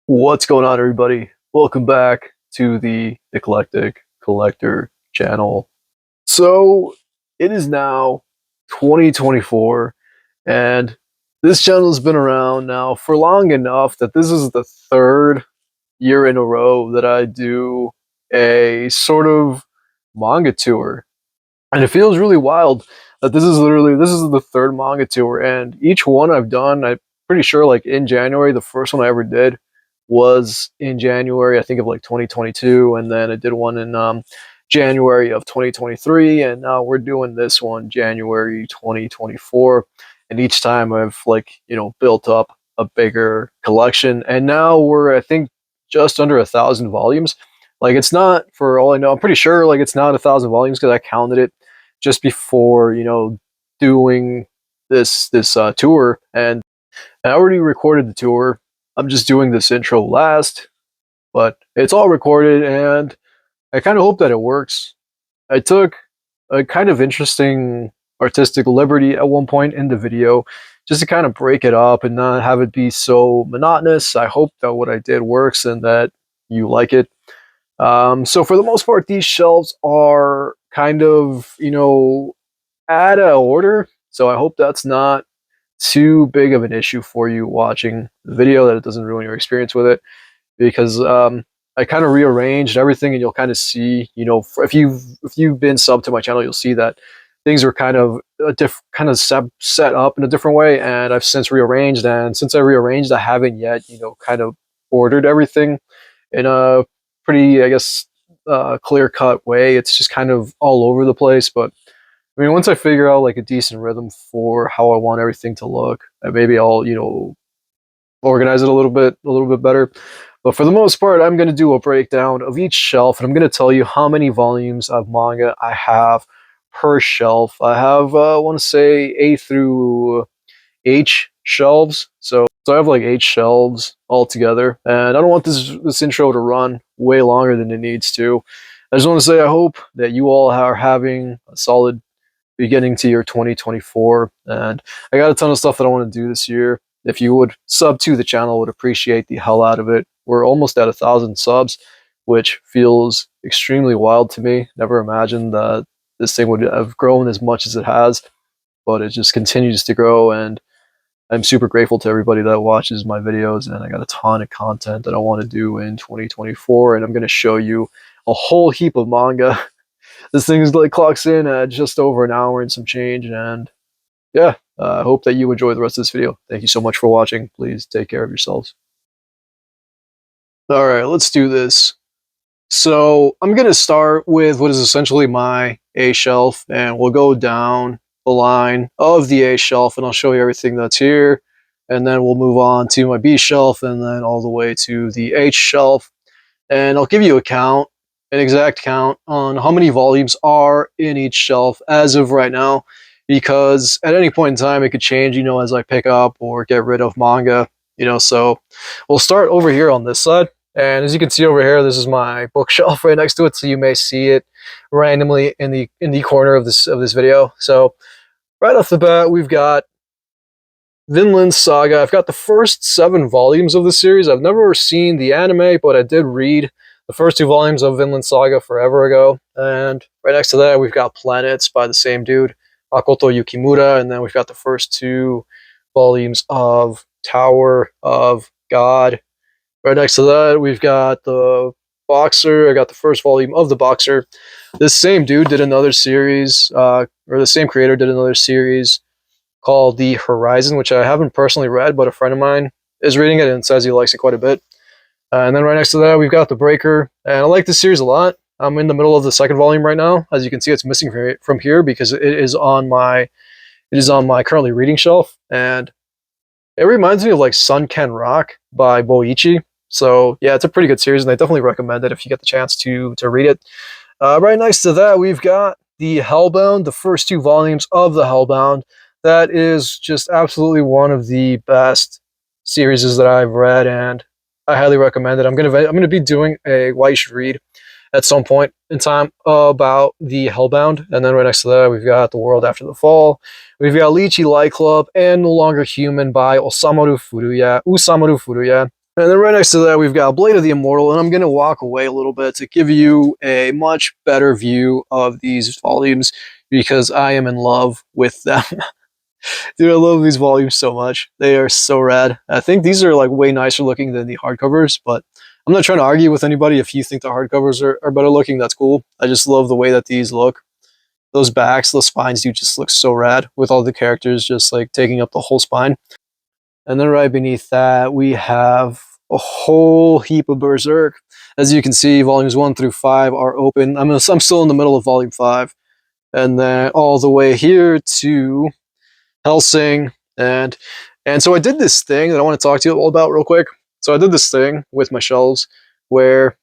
What's going on, everybody? Welcome back to the Eclectic Collector channel. So, it is now 2024, and this channel has been around now for long enough that this is the third year in a row that I do a sort of manga tour. And it feels really wild that this is the third manga tour, and each one I've done, I'm pretty sure, like in January, the first one I ever did was in January, I think, of like 2022, and then I did one in January of 2023, and now we're doing this one January 2024. And each time I've built up a bigger collection, and now we're, I think, just under 1,000 volumes. Like, it's not, for all I know, I'm pretty sure like it's not 1,000 volumes because I counted it just before doing this tour, and I already recorded the tour. I'm just doing this intro last, but it's all recorded, and I kind of hope that it works. I took a kind of interesting artistic liberty at one point in the video just to kind of break it up and not have it be so monotonous. I hope that what I did works and that you like it. So for the most part, these shelves are kind of, out of order. So I hope that's not too big of an issue for you watching the video, that it doesn't ruin your experience with it, because I kind of rearranged everything, and you'll kind of see, if you've been sub to my channel, you'll see that things are kind of set up in a different way, and I've since rearranged. And since I rearranged, I haven't yet, kind of ordered everything in a pretty, I guess, clear-cut way. It's just kind of all over the place. But I mean, once I figure out like a decent rhythm for how I want everything to look, maybe I'll, organize it a little bit better. But for the most part, I'm going to do a breakdown of each shelf, and I'm going to tell you how many volumes of manga I have per shelf. I have, I want to say, A through H shelves. So I have like 8 shelves altogether, and I don't want this intro to run way longer than it needs to. I just want to say I hope that you all are having a solid beginning to year 2024, and I got a ton of stuff that I want to do this year. If you would sub to the channel, I would appreciate the hell out of it. We're almost at 1,000 subs, which feels extremely wild to me. Never imagined that this thing would have grown as much as it has, but it just continues to grow, and I'm super grateful to everybody that watches my videos. And I got a ton of content that I want to do in 2024, and I'm going to show you a whole heap of manga. This thing is like clocks in at just over an hour and some change, and yeah, I hope that you enjoy the rest of this video. Thank you so much for watching. Please take care of yourselves. All right, let's do this. So I'm going to start with what is essentially my A shelf, and we'll go down the line of the A shelf, and I'll show you everything that's here, and then we'll move on to my B shelf, and then all the way to the H shelf, and I'll give you an exact count on how many volumes are in each shelf as of right now, because at any point in time it could change, as I pick up or get rid of manga, so we'll start over here on this side. And as you can see over here, this is my bookshelf right next to it, so you may see it randomly in the corner of this video. So right off the bat, we've got Vinland Saga. I've got the first 7 volumes of the series. I've never seen the anime, but I did read the first 2 volumes of Vinland Saga forever ago. And right next to that, we've got Planets by the same dude, Makoto Yukimura. And then we've got the first 2 volumes of Tower of God. Right next to that, we've got the Boxer. I got the first volume of the Boxer. This same dude did another series, or the same creator did another series called The Horizon, which I haven't personally read, but a friend of mine is reading it and says he likes it quite a bit. And then right next to that, we've got The Breaker. And I like this series a lot. I'm in the middle of the 2nd volume right now. As you can see, it's missing from here because it is on my currently reading shelf. And it reminds me of like Sun Ken Rock by Boichi. So yeah, it's a pretty good series, and I definitely recommend it if you get the chance to read it. Right next to that, we've got the Hellbound, the first 2 volumes of the Hellbound. That is just absolutely one of the best series that I've read, and I highly recommend it. I'm gonna be doing a Why You Should Read at some point in time about the Hellbound. And then right next to that, we've got The World After the Fall. We've got Lychee Light Club and No Longer Human by Usamaru Furuya. And then right next to that, we've got Blade of the Immortal, and I'm going to walk away a little bit to give you a much better view of these volumes because I am in love with them. Dude, I love these volumes so much. They are so rad. I think these are like way nicer looking than the hardcovers, but I'm not trying to argue with anybody. If you think the hardcovers are better looking, that's cool. I just love the way that these look. Those backs, those spines do just look so rad with all the characters just like taking up the whole spine. And then right beneath that, we have a whole heap of Berserk. As you can see, volumes 1 through 5 are open. I'm still in the middle of volume 5. And then all the way here to Hellsing. And so I did this thing that I want to talk to you all about real quick. So I did this thing with my shelves where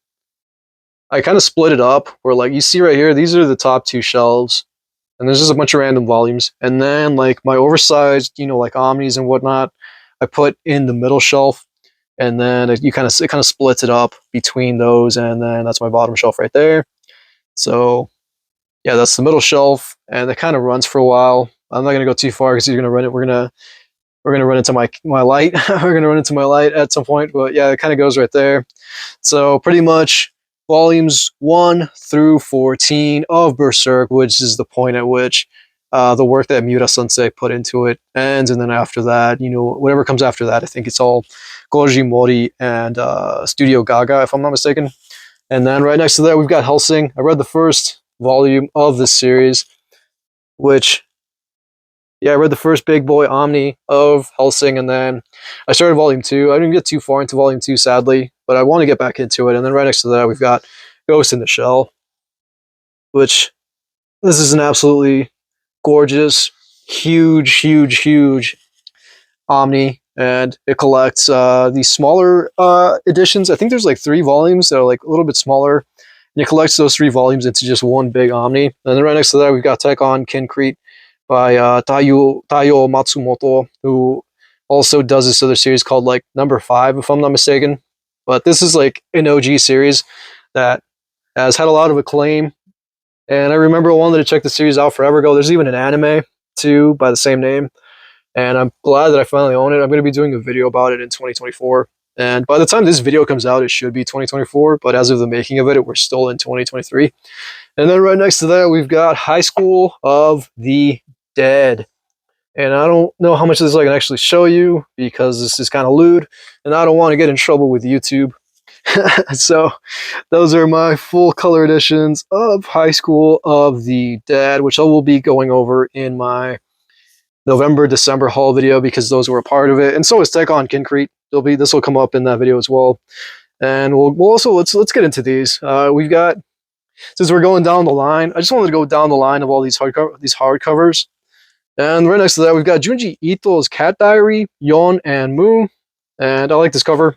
I kind of split it up where like you see right here, these are the top 2 shelves. And there's just a bunch of random volumes. And then like my oversized, like Omnis and whatnot, I put in the middle shelf. And then it kind of splits it up between those, and then that's my bottom shelf right there. So yeah, that's the middle shelf, and it kind of runs for a while. I'm not gonna go too far because you're gonna run it. We're gonna run into my light. We're gonna run into my light at some point, but yeah, it kind of goes right there. So pretty much volumes 1 through 14 of Berserk, which is the point at which the work that Miura Sensei put into it ends, and then after that, whatever comes after that, I think it's all Goji Mori and Studio Gaga, if I'm not mistaken. And then right next to that, we've got Hellsing. I read the first volume of this series, I read the first big boy Omni of Hellsing, and then I started volume 2. I didn't get too far into volume 2, sadly, but I want to get back into it. And then right next to that, we've got Ghost in the Shell, which this is an absolutely gorgeous, huge Omni, and it collects these smaller editions. I think there's like 3 volumes that are like a little bit smaller, and it collects those 3 volumes into just one big Omni. And then right next to that, we've got Tech on Kincrete by Taiyo Matsumoto, who also does this other series called like Number 5, if I'm not mistaken. But this is like an OG series that has had a lot of acclaim, and I remember I wanted to check the series out forever ago. There's even an anime too by the same name, and I'm glad that I finally own it. I'm going to be doing a video about it in 2024, and by the time this video comes out, it should be 2024, but as of the making of it, we're still in 2023. And then right next to that, we've got High School of the Dead. And I don't know how much of this I can actually show you because this is kind of lewd, and I don't want to get in trouble with YouTube. So those are my full color editions of High School of the Dead, which I will be going over in my November-December haul video because those were a part of it. And so is Tech on Kincrete. This will come up in that video as well. And we'll also let's get into these. We've got, since we're going down the line, I just wanted to go down the line of all these hardcovers. And right next to that, we've got Junji Ito's Cat Diary, Yon and Moo. And I like this cover.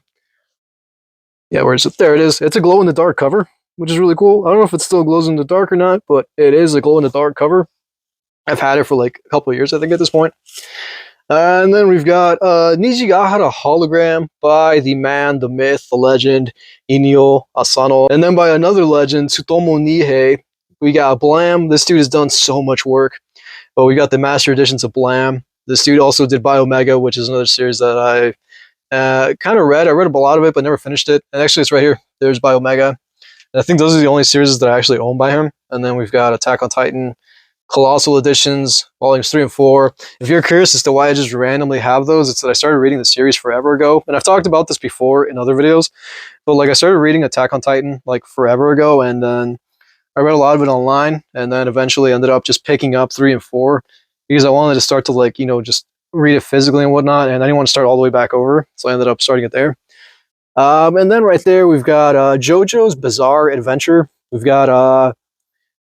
Yeah, where is it? There it is. It's a glow-in-the-dark cover, which is really cool. I don't know if it still glows in the dark or not, but it is a glow-in-the-dark cover. I've had it for like a couple of years, I think, at this point. And then we've got Nijigahara Hologram by the man, the myth, the legend, Inyo Asano. And then by another legend, Tsutomu Nihei, we got Blam. This dude has done so much work. But we got the master editions of Blam. This dude also did Biomega, which is another series that I kind of read. I read a lot of it, but never finished it. And actually, it's right here. There's Biomega. And I think those are the only series that I actually own by him. And then we've got Attack on Titan, Colossal Editions, volumes 3 and 4. If you're curious as to why I just randomly have those, it's that I started reading the series forever ago. And I've talked about this before in other videos. But like I started reading Attack on Titan like forever ago, and then I read a lot of it online, and then eventually ended up just picking up 3 and 4 because I wanted to start to like, just read it physically and whatnot, and I didn't want to start all the way back over. So I ended up starting it there. And then right there, we've got JoJo's Bizarre Adventure. We've got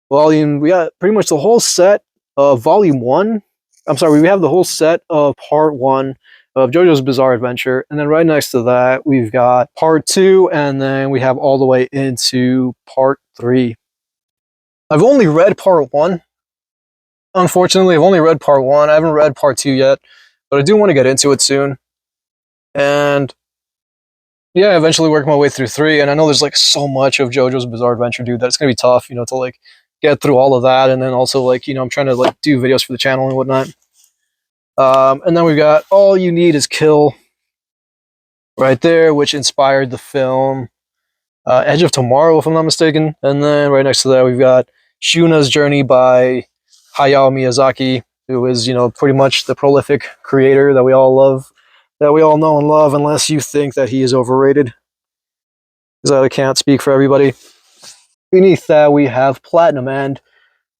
we got pretty much the whole set of volume 1. I'm sorry, we have the whole set of part 1 of JoJo's Bizarre Adventure. And then right next to that, we've got part 2, and then we have all the way into part 3. I've only read part 1. Unfortunately, I've only read part 1. I haven't read part 2 yet, but I do want to get into it soon. And yeah, eventually work my way through 3. And I know there's like so much of JoJo's Bizarre Adventure, dude, that it's going to be tough, to like get through all of that. And then also like, I'm trying to like do videos for the channel and whatnot. And then we've got All You Need Is Kill. right there, which inspired the film Edge of Tomorrow, if I'm not mistaken. And then right next to that, we've got Shuna's Journey by Hayao Miyazaki, who is, pretty much the prolific creator that we all love, that we all know and love, unless you think that he is overrated, because I can't speak for everybody. Beneath that, we have Platinum End.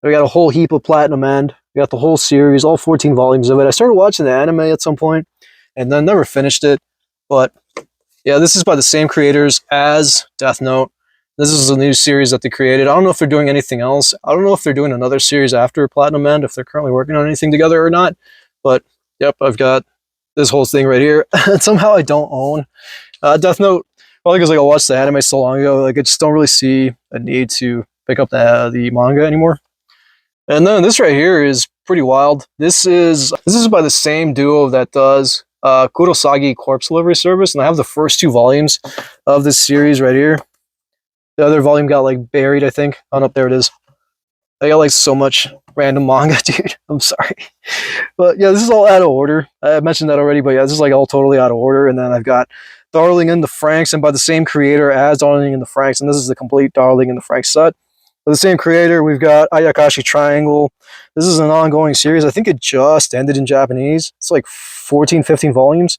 We got a whole heap of Platinum End. We got the whole series, all 14 volumes of it. I started watching the anime at some point, and then never finished it. But yeah, this is by the same creators as Death Note. This is a new series that they created. I don't know if they're doing anything else. I don't know if they're doing another series after Platinum End, if they're currently working on anything together or not. But yep, I've got this whole thing right here. And somehow I don't own Death Note. Probably because I watched the anime so long ago. I just don't really see a need to pick up the manga anymore. And then this right here is pretty wild. This is by the same duo that does Kurosagi Corpse Delivery Service, and I have the first 2 volumes of this series right here. The other volume got buried, I think. Oh no, there it is. I got so much random manga, dude. I'm sorry. But yeah, this is all out of order. I mentioned that already, but yeah, this is all totally out of order. And then I've got Darling in the Franxx, and by the same creator as Darling in the Franxx, and this is the complete Darling in the Franxx set. By the same creator, we've got Ayakashi Triangle. This is an ongoing series. I think it just ended in Japanese. It's 14, 15 volumes.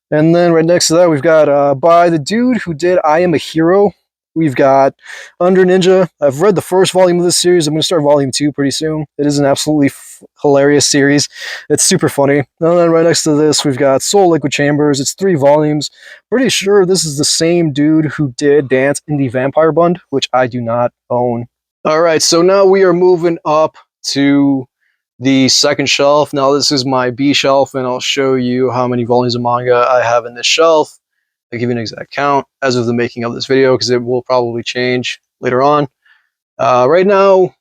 And then right next to that, we've got by the dude who did I Am a Hero. We've got Under Ninja. I've read the first volume of this series. I'm going to start volume 2 pretty soon. It is an absolutely hilarious series. It's super funny. And then right next to this, we've got Soul Liquid Chambers. It's 3 volumes. Pretty sure this is the same dude who did Dance in the Vampire Bund, which I do not own. All right, so now we are moving up to the second shelf. Now this is my B shelf, and I'll show you how many volumes of manga I have in this shelf. I'll give you an exact count as of the making of this video, because it will probably change later on. Right now,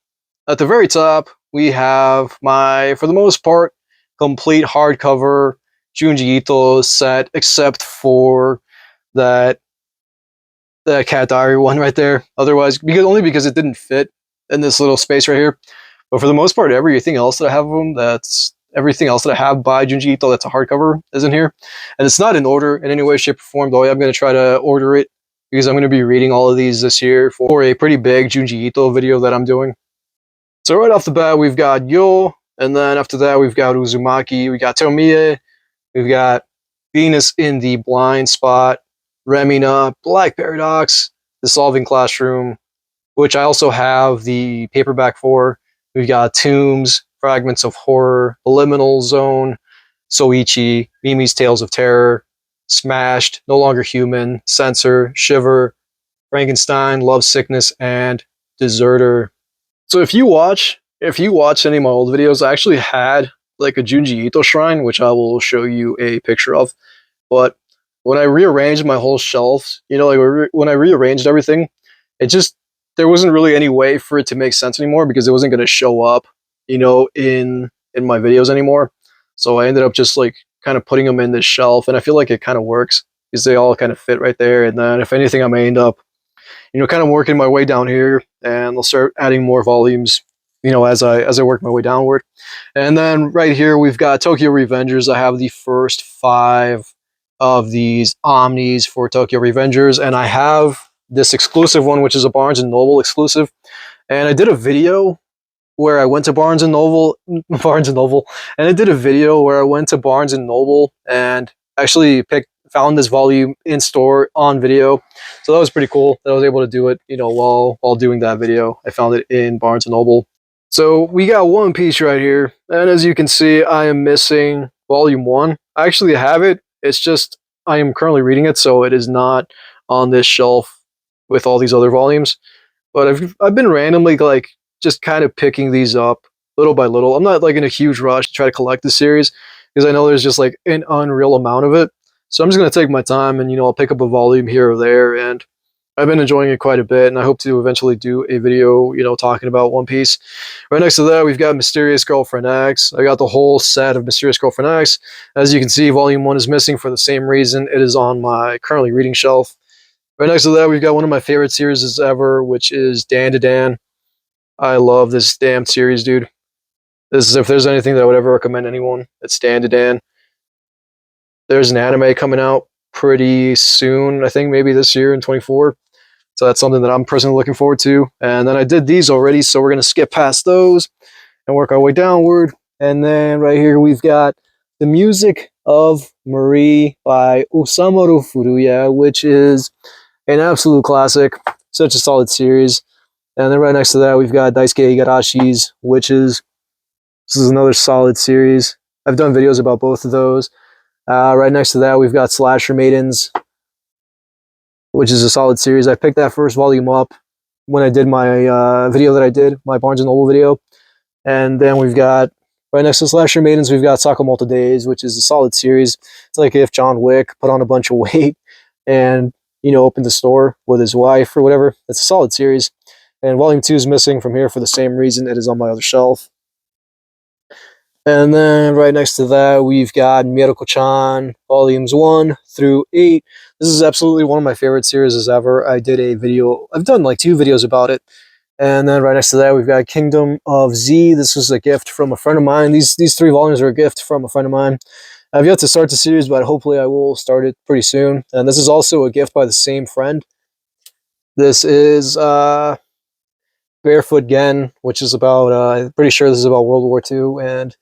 at the very top, we have my, for the most part, complete hardcover Junji Ito set, except for that the Cat Diary one right there. Otherwise, only because it didn't fit in this little space right here. But for the most part, everything else that I have of them, everything else that I have by Junji Ito that's a hardcover is in here. And it's not in order in any way, shape, or form, though I'm going to try to order it, because I'm going to be reading all of these this year for a pretty big Junji Ito video that I'm doing. So right off the bat, we've got Yo, and then after that, we've got Uzumaki, we got Tomie, we've got Venus in the Blind Spot, Remina, Black Paradox, Dissolving Classroom, which I also have the paperback for. We've got Tombs, Fragments of Horror, Liminal Zone, Soichi, Mimi's Tales of Terror, Smashed, No Longer Human, Censor, Shiver, Frankenstein, Love Sickness, and Deserter. So if you watch any of my old videos, I actually had a Junji Ito shrine, which I will show you a picture of. But when I rearranged my whole shelf, when I rearranged everything, there wasn't really any way for it to make sense anymore, because it wasn't going to show up, in my videos anymore. So I ended up just kind of putting them in this shelf, and I feel like it kind of works, because they all kind of fit right there. And then if anything, I may end up, kind of working my way down here, and I'll start adding more volumes, as I work my way downward. And then right here, we've got Tokyo Revengers. I have the first 5 of these Omnis for Tokyo Revengers, and I have this exclusive one, which is a Barnes & Noble exclusive. And I did a video where I went to Barnes & Noble, and I did a video where I went to Barnes & Noble and actually found this volume in store on video. So that was pretty cool that I was able to do it, while doing that video. I found it in Barnes & Noble. So we got One Piece right here, and as you can see, I am missing volume 1. I actually have it. It's just I am currently reading it, so it is not on this shelf with all these other volumes. But I've been randomly just kind of picking these up little by little. I'm not in a huge rush to try to collect the series, because I know there's just an unreal amount of it. So I'm just going to take my time, and I'll pick up a volume here or there, and I've been enjoying it quite a bit, and I hope to eventually do a video, talking about One Piece. Right next to that, we've got Mysterious Girlfriend X. I got the whole set of Mysterious Girlfriend X. As you can see, volume 1 is missing for the same reason. It is on my currently reading shelf. Right next to that, we've got one of my favorite series ever, which is Dan to Dan. I love this damn series, dude. This is, if there's anything that I would ever recommend anyone, it's Dan to Dan. There's an anime coming out pretty soon. I think maybe this year in 24. So that's something that I'm personally looking forward to. And then I did these already, so we're going to skip past those and work our way downward. And then right here we've got The Music of Marie by Osamu Furuya, which is an absolute classic. Such a solid series. And then right next to that we've got Daisuke Igarashi's, this is another solid series. I've done videos about both of those. Right next to that we've got Slasher Maidens, which is a solid series. I picked that first volume up when I did my video that I did, my Barnes & Noble video. And then we've got, right next to Slasher Maidens, we've got Sakamoto Days, which is a solid series. It's like if John Wick put on a bunch of weight and, opened the store with his wife or whatever. It's a solid series. And volume 2 is missing from here for the same reason. It is on my other shelf. And then right next to that, we've got Miracle-chan, volumes 1 through 8. This is absolutely one of my favorite series ever. I've done like 2 videos about it. And then right next to that, we've got Kingdom of Z. This was a gift from a friend of mine. These 3 volumes are a gift from a friend of mine. I've yet to start the series, but hopefully I will start it pretty soon. And this is also a gift by the same friend. This is Barefoot Gen, which is about, I'm pretty sure this is about World War II and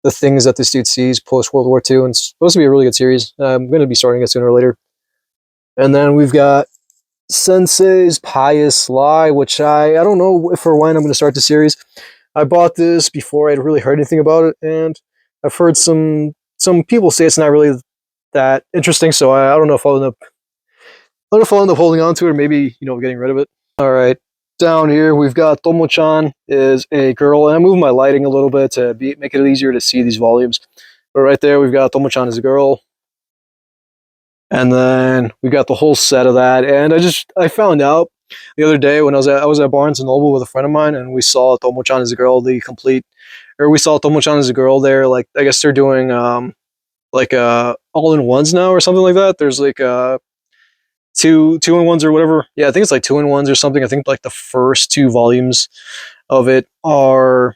the things that this dude sees post World War II, and it's supposed to be a really good series. I'm going to be starting it sooner or later. And then we've got Sensei's Pious Lie, which I don't know if or when I'm going to start the series. I bought this before I'd really heard anything about it, and I've heard some people say it's not really that interesting, so I don't know if I'll end up holding on to it, or maybe getting rid of it. All right. Down here we've got Tomo-chan is a girl, and I moved my lighting a little bit to make it easier to see these volumes. But right there we've got Tomo-chan as a girl, and then we got the whole set of that. And I found out the other day when I was at Barnes and Noble with a friend of mine, and we saw Tomo-chan as a girl, we saw Tomo-chan as a girl there. Like I guess they're doing all-in-ones now or something like that. There's like two-in-ones or whatever. Yeah, I think it's like 2-in-ones or something. I think like the first 2 volumes of it are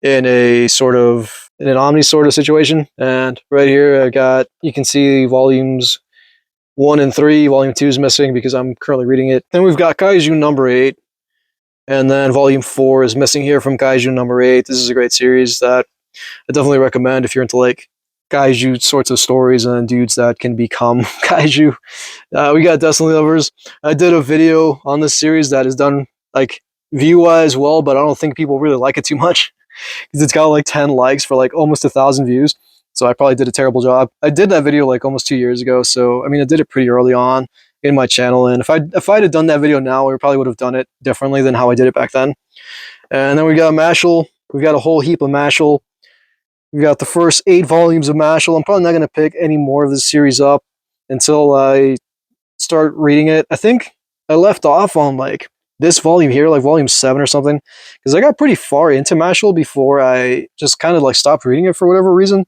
in an Omni sort of situation. And right here you can see volumes 1 and 3. Volume 2 is missing because I'm currently reading it. Then we've got Kaiju number 8. And then volume 4 is missing here from Kaiju number 8. This is a great series that I definitely recommend if you're into like kaiju sorts of stories and dudes that can become kaiju. We got Destiny Lovers. I did a video on this series that is done like view-wise well, but I don't think people really like it too much because it's got like 10 likes for like almost 1,000 views. So I probably did a terrible job. I did that video like almost 2 years ago, so I mean I did it pretty early on in my channel, and if I'd have done that video now, I probably would have done it differently than how I did it back then. And then we got Mashal. We've got a whole heap of Mashal. We got the first 8 volumes of Mashal. I'm probably not going to pick any more of this series up until I start reading it. I think I left off on like this volume here, like volume 7 or something, because I got pretty far into Mashal before I just kind of like stopped reading it for whatever reason.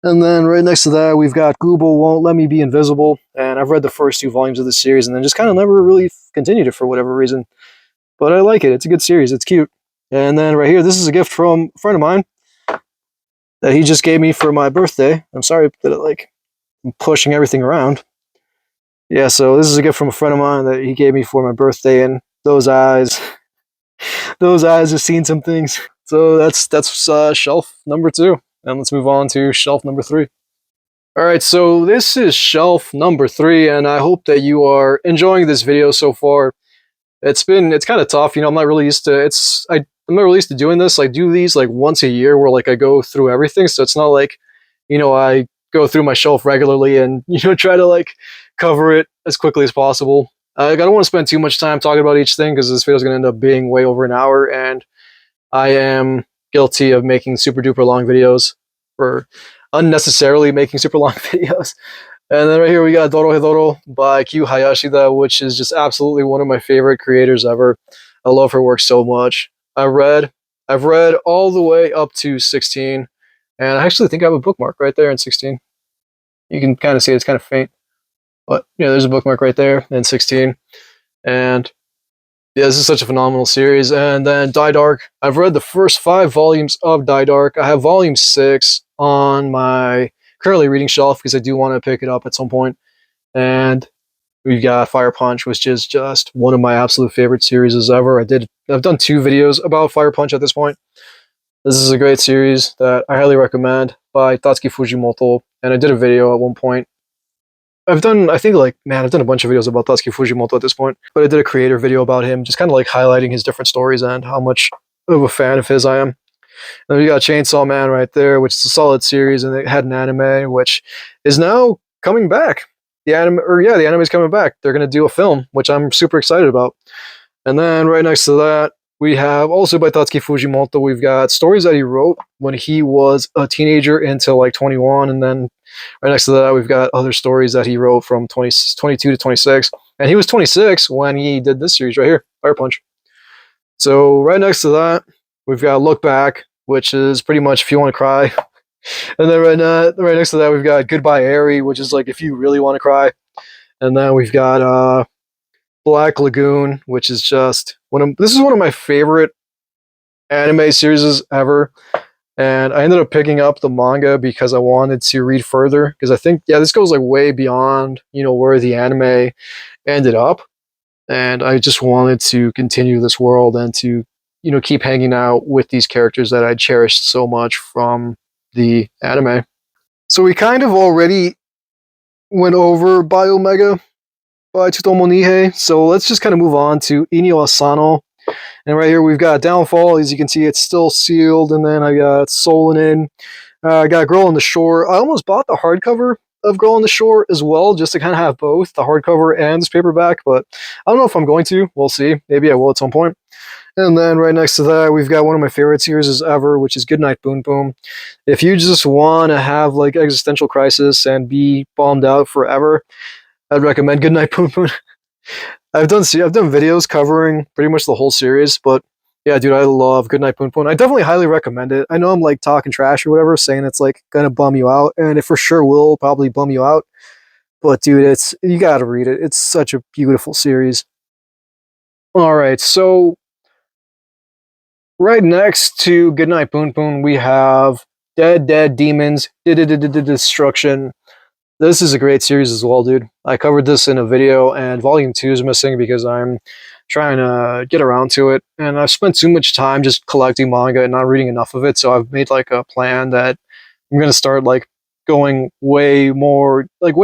And then right next to that, we've got Google Won't Let Me Be Invisible, and I've read the first 2 volumes of this series and then just kind of never really continued it for whatever reason. But I like it. It's a good series. It's cute. And then right here, this is a gift from a friend of mine that he just gave me for my birthday. I'm sorry that I'm pushing everything around. Yeah, so this is a gift from a friend of mine that he gave me for my birthday, and those eyes have seen some things. So that's shelf number 2, and let's move on to shelf number 3. All right, so this is shelf number 3, and I hope that you are enjoying this video so far. It's kind of tough, I'm not really used to I'm not really used to doing this. I do these like once a year where like I go through everything. So it's not like, I go through my shelf regularly and, try to like cover it as quickly as possible. I don't want to spend too much time talking about each thing because this video is going to end up being way over an hour. And I am guilty of making super duper long videos, or unnecessarily making super long videos. And then right here we got Dorohedoro by Q Hayashida, which is just absolutely one of my favorite creators ever. I love her work so much. I've read all the way up to 16, and I actually think I have a bookmark right there in 16. You can kind of see it's kind of faint, but there's a bookmark right there in 16. And yeah, this is such a phenomenal series. And then Die Dark. I've read the first 5 volumes of Die Dark. I have volume 6 on my currently reading shelf because I do want to pick it up at some point. and we've got Fire Punch, which is just one of my absolute favorite series ever. I've done 2 videos about Fire Punch at this point. This is a great series that I highly recommend by Tatsuki Fujimoto, and I did a video at one point. I've done a bunch of videos about Tatsuki Fujimoto at this point, but I did a creator video about him, just kind of like highlighting his different stories and how much of a fan of his I am. Then we got Chainsaw Man right there, which is a solid series, and it had an anime, which is now coming back. The anime is coming back. They're gonna do a film, which I'm super excited about. And then right next to that, we have also by Tatsuki Fujimoto, we've got stories that he wrote when he was a teenager until like 21, and then right next to that, we've got other stories that he wrote from 22 to 26, and he was 26 when he did this series right here, Fire Punch. So right next to that, we've got Look Back, which is pretty much if you want to cry. And then right next to that, we've got Goodbye Eri, which is like if you really want to cry. And then we've got Black Lagoon, which is just this is one of my favorite anime series ever. And I ended up picking up the manga because I wanted to read further, because I think this goes like way beyond, where the anime ended up. And I just wanted to continue this world and to, keep hanging out with these characters that I cherished so much from the anime. So we kind of already went over Biomega by Tsutomu Nihei, so let's just kind of move on to Inyo Asano. And right here we've got Downfall. As you can see, it's still sealed. And then I got Solanin. I got Girl on the Shore. I almost bought the hardcover of Girl on the Shore as well, just to kind of have both the hardcover and this paperback, but I don't know if I'm going to. We'll see. Maybe I will at some point. And then right next to that, we've got one of my favorite series ever, which is Goodnight Boom Boom. If you just want to have like existential crisis and be bummed out forever, I'd recommend Goodnight Boom Boom. I've done videos covering pretty much the whole series, but yeah, dude, I love Goodnight Poon Poon. I definitely highly recommend it. I know I'm like talking trash or whatever, saying it's like gonna bum you out, and it for sure will probably bum you out. But dude, you gotta read it. It's such a beautiful series. All right, so right next to Goodnight Poon Poon, we have Dead Demons Destruction. This is a great series as well, dude. I covered this in a video, and Volume 2 is missing because I'm trying to get around to it. And I've spent too much time just collecting manga and not reading enough of it, so I've made like a plan that I'm going to start like going way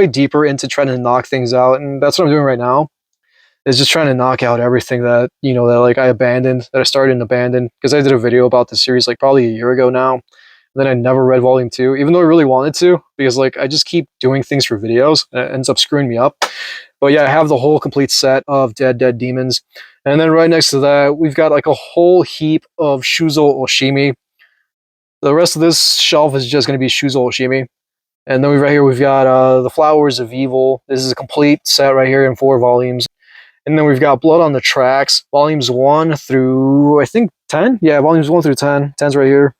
deeper into trying to knock things out. And that's what I'm doing right now, is just trying to knock out everything that, that like I abandoned, that I started and abandoned. Because I did a video about the series like probably a year ago now. Then I never read Volume 2, even though I really wanted to, because like I just keep doing things for videos, and it ends up screwing me up. But yeah, I have the whole complete set of Dead Demons. And then right next to that, we've got like a whole heap of Shuzo Oshimi. The rest of this shelf is just going to be Shuzo Oshimi. And then right here, we've got The Flowers of Evil. This is a complete set right here in 4 volumes. And then we've got Blood on the Tracks, volumes 1 through, I think, 10? Yeah, volumes 1 through 10. 10's right here.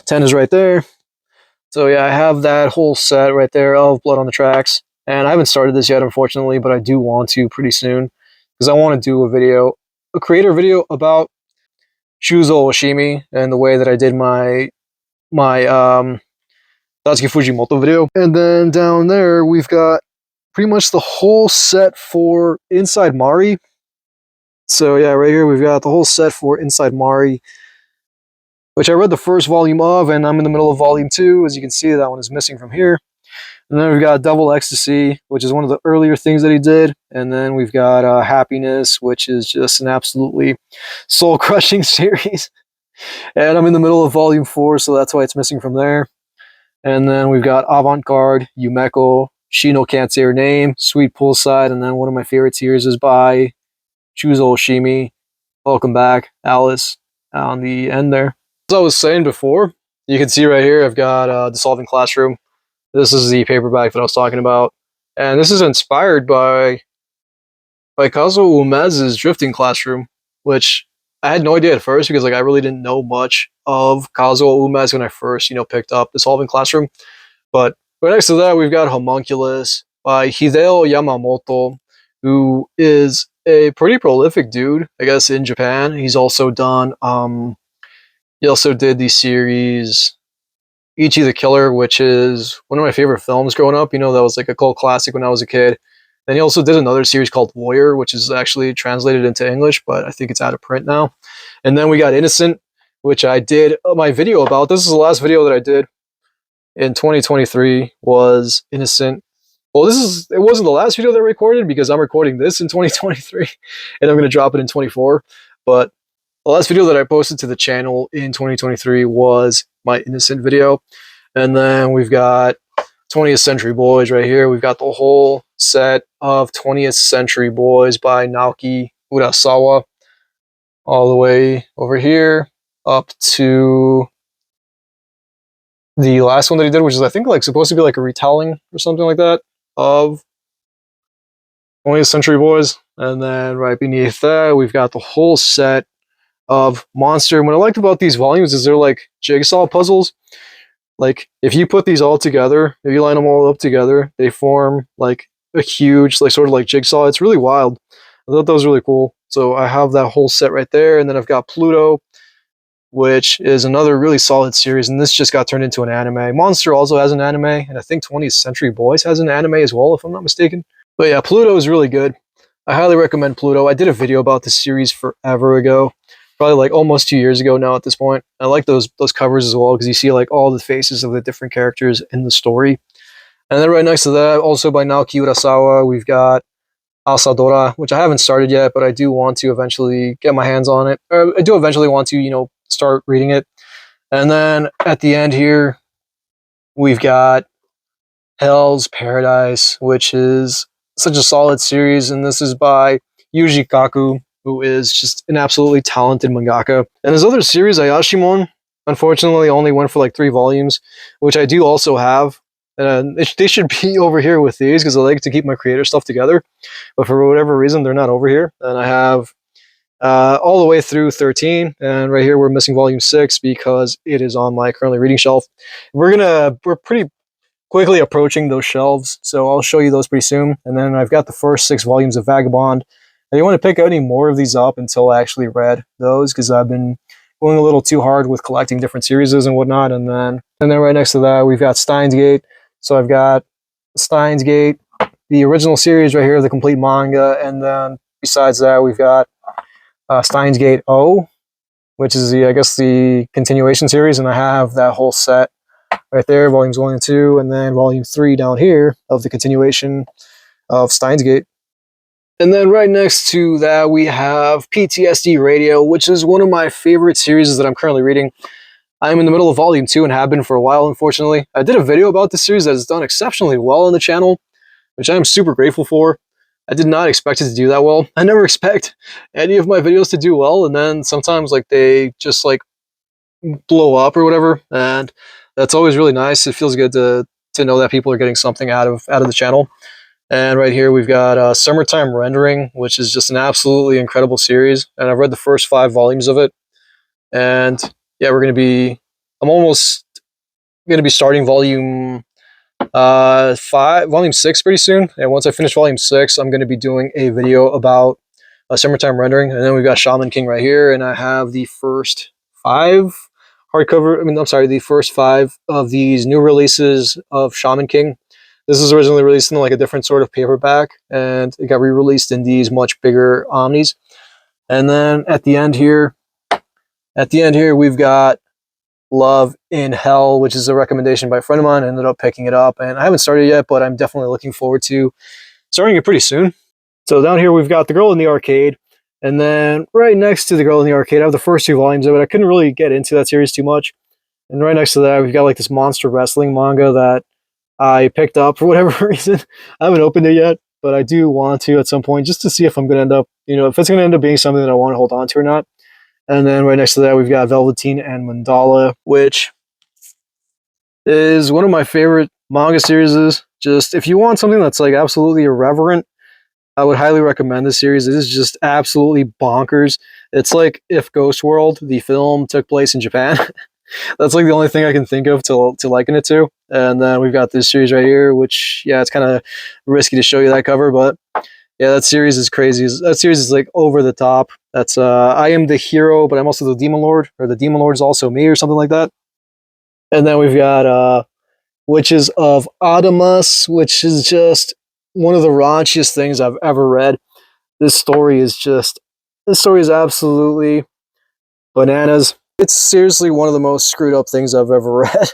10 is right there. So yeah, I have that whole set right there of Blood on the Tracks. And I haven't started this yet, unfortunately, but I do want to pretty soon, because I want to do a creator video about Shuzo Oshimi and the way that I did my Tatsuki Fujimoto video. And then down there, we've got pretty much the whole set for Inside Mari. So yeah, right here, we've got the whole set for Inside Mari, which I read the first volume of, and I'm in the middle of volume 2. As you can see, that one is missing from here. And then we've got Double Ecstasy, which is one of the earlier things that he did. And then we've got Happiness, which is just an absolutely soul-crushing series. And I'm in the middle of volume 4, so that's why it's missing from there. And then we've got Avant-Garde, Yumeko, Shino Can't Say Her Name, Sweet Poolside, and then one of my favorite series is by Shuzo Oshimi, Welcome Back, Alice, on the end there. As I was saying before, you can see right here I've got Dissolving Classroom. This is the paperback that I was talking about. And this is inspired by Kazuo Umez's Drifting Classroom, which I had no idea at first, because like I really didn't know much of Kazuo Umez when I first, picked up Dissolving Classroom. But right next to that, we've got Homunculus by Hideo Yamamoto, who is a pretty prolific dude, I guess, in Japan. He's also done he also did the series Ichi the Killer, which is one of my favorite films growing up. You know, that was like a cult classic when I was a kid. Then he also did another series called Warrior, which is actually translated into English, but I think it's out of print now. And then we got Innocent, which I did my video about. This is the last video that I did in 2023 was Innocent. Well, it wasn't the last video that I recorded because I'm recording this in 2023 and I'm going to drop it in 24. But the last video that I posted to the channel in 2023 was my Innocent video. And then we've got 20th Century Boys right here. We've got the whole set of 20th Century Boys by Naoki Urasawa all the way over here up to the last one that he did, which is I think like supposed to be like a retelling or something like that of 20th Century Boys. And then right beneath that, we've got the whole set of Monster. And what I liked about these volumes is they're like jigsaw puzzles. Like if you put these all together, if you line them all up together, they form like a huge, like sort of like jigsaw. It's really wild. I thought that was really cool. So I have that whole set right there. And then I've got Pluto, which is another really solid series. And this just got turned into an anime. Monster also has an anime. And I think 20th Century Boys has an anime as well, if I'm not mistaken. But yeah, Pluto is really good. I highly recommend Pluto. I did a video about this series forever ago. Probably like almost 2 years ago now at this point. I like those covers as well because you see like all the faces of the different characters in the story. And then right next to that, also by Naoki Urasawa, we've got Asadora, which I haven't started yet, but I do want to eventually get my hands on it. I do eventually want to, you know, start reading it. And then at the end here, we've got Hell's Paradise, which is such a solid series, and this is by Yuji Kaku, who is just an absolutely talented mangaka. And his other series, Ayashimon, unfortunately only went for like 3 volumes, which I do also have. And they should be over here with these because I like to keep my creator stuff together. But for whatever reason, they're not over here. And I have all the way through 13. And right here, we're missing volume 6 because it is on my currently reading shelf. We're pretty quickly approaching those shelves, so I'll show you those pretty soon. And then I've got the first 6 volumes of Vagabond. I didn't want to pick any more of these up until I actually read those because I've been going a little too hard with collecting different series and whatnot. And then right next to that, we've got Steins Gate. So I've got Steins Gate, the original series right here, the complete manga. And then besides that, we've got Steins Gate O, which is I guess the continuation series. And I have that whole set right there, volumes 1 and 2, and then volume 3 down here of the continuation of Steins Gate. And then right next to that, we have PTSD Radio, which is one of my favorite series that I'm currently reading. I'm in the middle of volume 2 and have been for a while, unfortunately. I did a video about this series that has done exceptionally well on the channel, which I am super grateful for. I did not expect it to do that well. I never expect any of my videos to do well, and then sometimes like they just like blow up or whatever, and that's always really nice. It feels good to know that people are getting something out of the channel. And right here we've got Summertime Rendering, which is just an absolutely incredible series. And I've read the first 5 volumes of it. And yeah, I'm almost going to be starting volume 6 pretty soon. And once I finish volume 6, I'm going to be doing a video about Summertime Rendering. And then we've got Shaman King right here. And I have the first 5 the first 5 of these new releases of Shaman King. This is originally released in like a different sort of paperback, and it got re-released in these much bigger omnis. And then at the end here, we've got Love in Hell, which is a recommendation by a friend of mine. I ended up picking it up, and I haven't started yet, but I'm definitely looking forward to starting it pretty soon. So down here, we've got The Girl in the Arcade. And then right next to The Girl in the Arcade, I have the first 2 volumes of it. I couldn't really get into that series too much. And right next to that, we've got like this monster wrestling manga that I picked up for whatever reason. I haven't opened it yet, but I do want to at some point just to see if I'm going to end up, if it's going to end up being something that I want to hold on to or not. And then right next to that, we've got Velveteen and Mandala, which is one of my favorite manga series. Just if you want something that's like absolutely irreverent, I would highly recommend this series. It is just absolutely bonkers. It's like if Ghost World, the film, took place in Japan. That's like the only thing I can think of to liken it to. And then we've got this series right here, which, yeah, it's kind of risky to show you that cover, but yeah, that series is crazy. That series is like over the top. That's I am the hero, but I'm also the demon lord, or the demon lord is also me, or something like that. And then we've got Witches of Adamas, which is just one of the raunchiest things I've ever read. This story is absolutely bananas. It's seriously one of the most screwed up things I've ever read.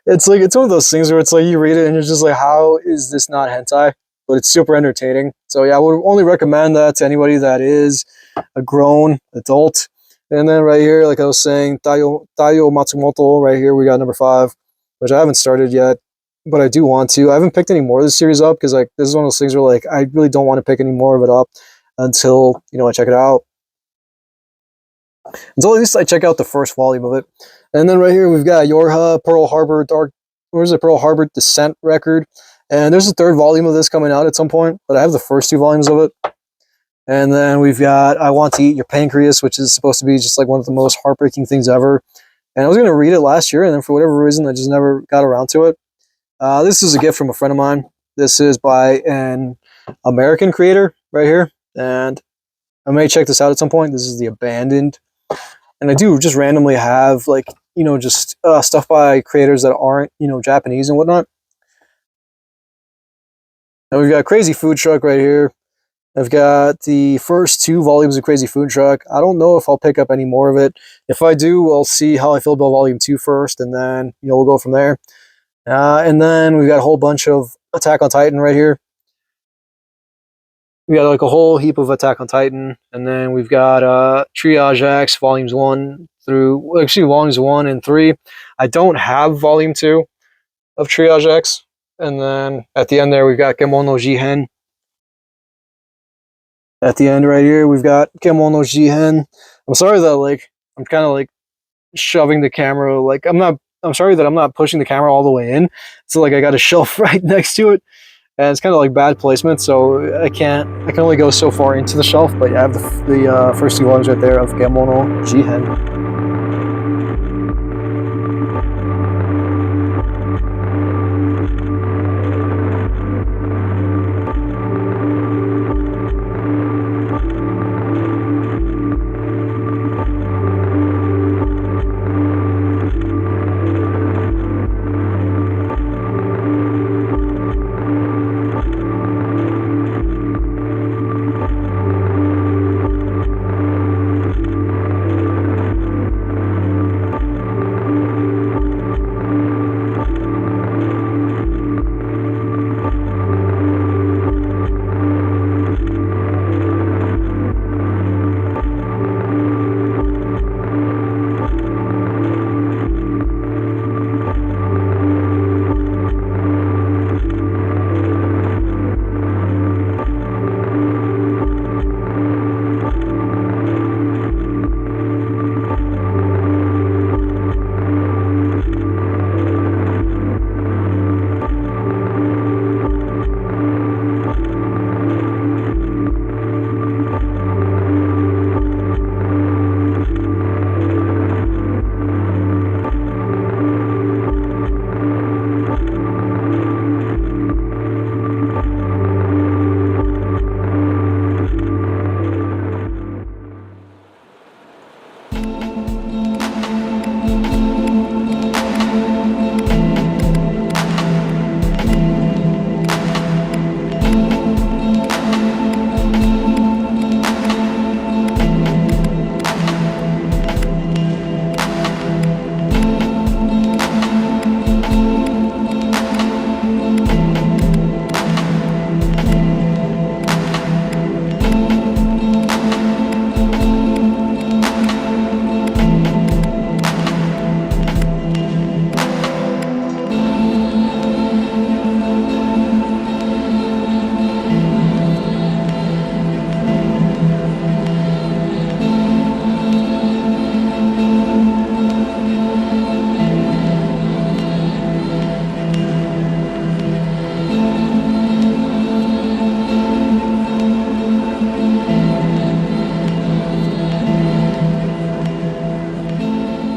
It's like, it's one of those things where it's like you read it and you're just like, how is this not hentai? But it's super entertaining. So yeah, I would only recommend that to anybody that is a grown adult. And then right here, like I was saying, Taiyo Matsumoto, right here, we got number 5, which I haven't started yet, but I do want to. I haven't picked any more of this series up because like this is one of those things where like I really don't want to pick any more of it up until, you know, I check it out. Until at least I check out the first volume of it. And then right here we've got Yorha, Pearl Harbor Descent record. And there's a 3rd volume of this coming out at some point, but I have the first 2 volumes of it. And then we've got I Want to Eat Your Pancreas, which is supposed to be just like one of the most heartbreaking things ever. And I was going to read it last year, and then for whatever reason, I just never got around to it. This is a gift from a friend of mine. This is by an American creator right here. And I may check this out at some point. This is The Abandoned. And I do just randomly have, like, you know, just stuff by creators that aren't, you know, Japanese and whatnot. And we've got Crazy Food Truck right here. I've got the first 2 volumes of Crazy Food Truck. I don't know if I'll pick up any more of it. If I do, I'll see how I feel about volume 2 first, and then, you know, we'll go from there. And then we've got a whole bunch of Attack on Titan right here. We got like a whole heap of Attack on Titan, and then we've got Triage X volumes 1 through, actually volumes 1 and 3. I don't have volume 2 of Triage X. And then at the end there, we've got Kemono Jihen. At the end right here, we've got Kemono Jihen. I'm sorry that like I'm kind of like shoving the camera, like I'm sorry that I'm not pushing the camera all the way in. So like I got a shelf right next to it, and it's kind of like bad placement, so I can only go so far into the shelf. But yeah, I have the first 2 volumes right there of Kemono Jihen.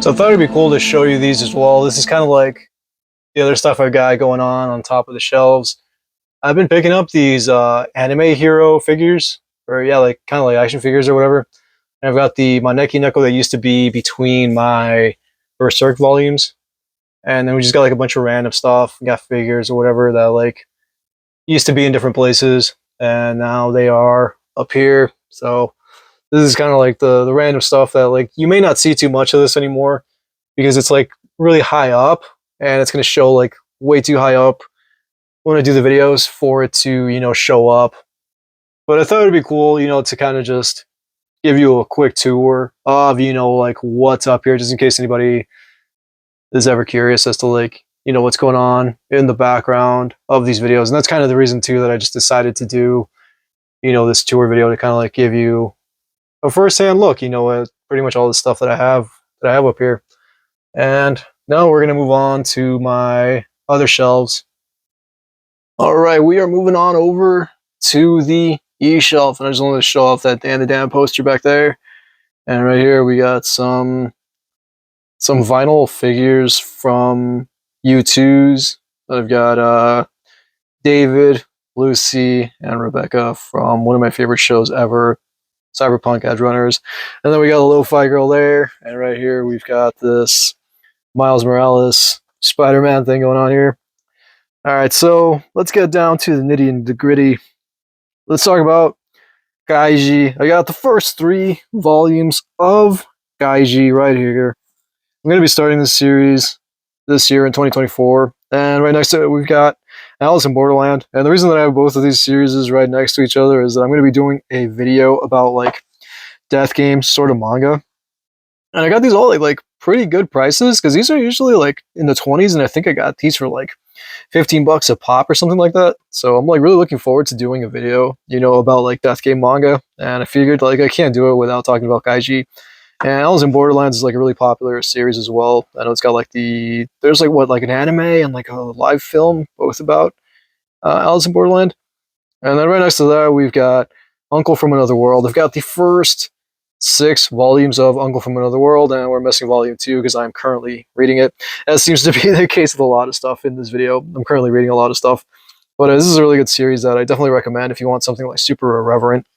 So I thought it'd be cool to show you these as well. This is kind of like the other stuff I've got going on top of the shelves. I've been picking up these anime hero figures, or yeah, like kind of like action figures or whatever. And I've got the Maneki Neko that used to be between my Berserk volumes. And then we just got like a bunch of random stuff. We got figures or whatever that like used to be in different places, and now they are up here. So this is kind of like the random stuff that like you may not see too much of this anymore because it's like really high up, and it's going to show like way too high up when I do the videos for it to, you know, show up. But I thought it'd be cool, you know, to kind of just give you a quick tour of, you know, like what's up here, just in case anybody is ever curious as to like, you know, what's going on in the background of these videos. And that's kind of the reason too that I just decided to do, you know, this tour video, to kind of like give you a first-hand look, you know, at pretty much all the stuff that I have up here. And now we're gonna move on to my other shelves. All right, we are moving on over to the E shelf, and I just wanted to show off that Dan the Dan poster back there. And right here we got some vinyl figures from U2s. I've got David, Lucy, and Rebecca from one of my favorite shows ever, Cyberpunk Edge Runners. And then we got a lo-fi girl there, and right here we've got this Miles Morales Spider-Man thing going on here. All right, so let's get down to the nitty and the gritty. Let's talk about Gaiji. I got the first 3 volumes of Gaiji right here. I'm going to be starting this series this year in 2024. And right next to it, we've got Alice in Borderland. And the reason that I have both of these series right next to each other is that I'm going to be doing a video about like death games sort of manga. And I got these all like pretty good prices, because these are usually like in the 20s, and I think I got these for like $15 a pop or something like that. So I'm like really looking forward to doing a video, you know, about like death game manga. And I figured like I can't do it without talking about Gaiji. And Alice in Borderlands is like a really popular series as well. I know it's got like there's like what, like an anime and like a live film both about Alice in Borderland. And then right next to that we've got Uncle from Another World. I've got the first 6 volumes of Uncle from Another World, and we're missing volume 2 because I'm currently reading it. As seems to be the case with a lot of stuff in this video. I'm currently reading a lot of stuff. But this is a really good series that I definitely recommend if you want something like super irreverent.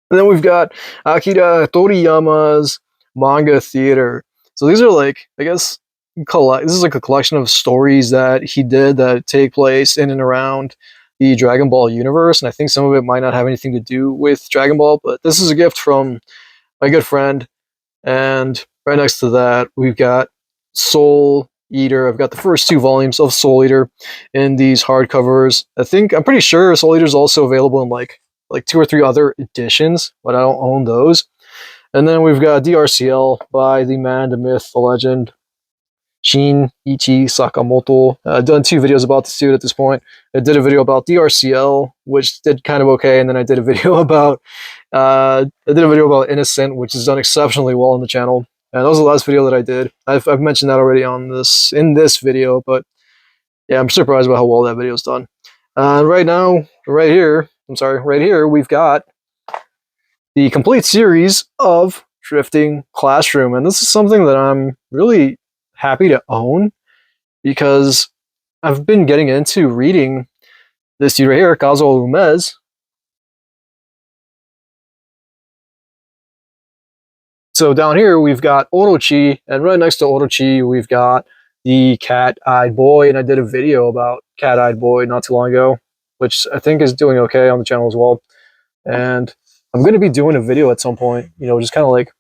And then we've got Akira Toriyama's Manga Theater. So these are like, I guess, this is like a collection of stories that he did that take place in and around the Dragon Ball universe. And I think some of it might not have anything to do with Dragon Ball, but this is a gift from my good friend. And right next to that, we've got Soul Eater. I've got the first 2 volumes of Soul Eater in these hardcovers. I'm pretty sure Soul Eater is also available in like 2 or 3 other editions, but I don't own those. And then we've got DRCL by the man, the myth, the legend, Shinichi Sakamoto. I've done 2 videos about this dude at this point. I did a video about DRCL, which did kind of okay, and then I did a video about Innocent, which has done exceptionally well on the channel. And that was the last video that I did. I've mentioned that already in this video, but yeah, I'm surprised about how well that video's done. Right here, we've got the complete series of Drifting Classroom, and this is something that I'm really happy to own, because I've been getting into reading this dude right here, Kazuo Umez. So down here we've got Orochi, and right next to Orochi we've got the Cat-Eyed Boy, and I did a video about Cat-Eyed Boy not too long ago, which I think is doing okay on the channel as well. And I'm going to be doing a video at some point, you know, just kind of like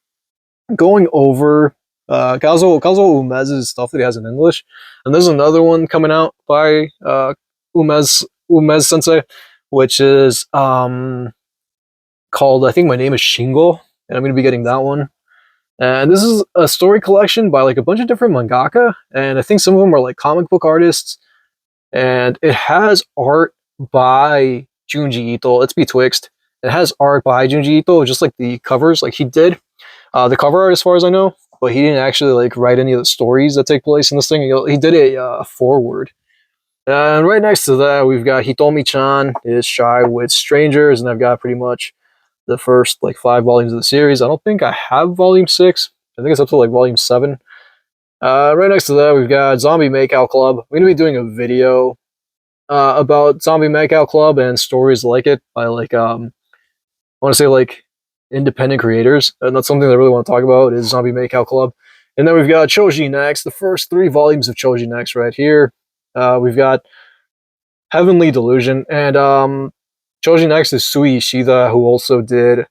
going over Kazuo Umez's stuff that he has in English. And there's another one coming out by Umez Sensei, which is called, I think My Name is Shingo, and I'm going to be getting that one. And this is a story collection by like a bunch of different mangaka, and I think some of them are like comic book artists. And it has art by Junji Ito. Let's be twixt. It has art by Junji Ito, just like the covers. Like he did the cover art as far as I know, but he didn't actually like write any of the stories that take place in this thing. He did a foreword. And right next to that, we've got Hitomi-chan is Shy with Strangers, and I've got pretty much the first like 5 volumes of the series. I don't think I have volume 6. I think it's up to like volume 7. Right next to that, we've got Zombie Makeout Club. I'm going to be doing a video about Zombie Makeout Club and stories like it by like I want to say like independent creators, and that's something that I really want to talk about is Zombie Makeout Club. And then we've got Choji next, the first 3 volumes of Choji next right here. We've got Heavenly Delusion, and Choji next is Sui Ishida, who also did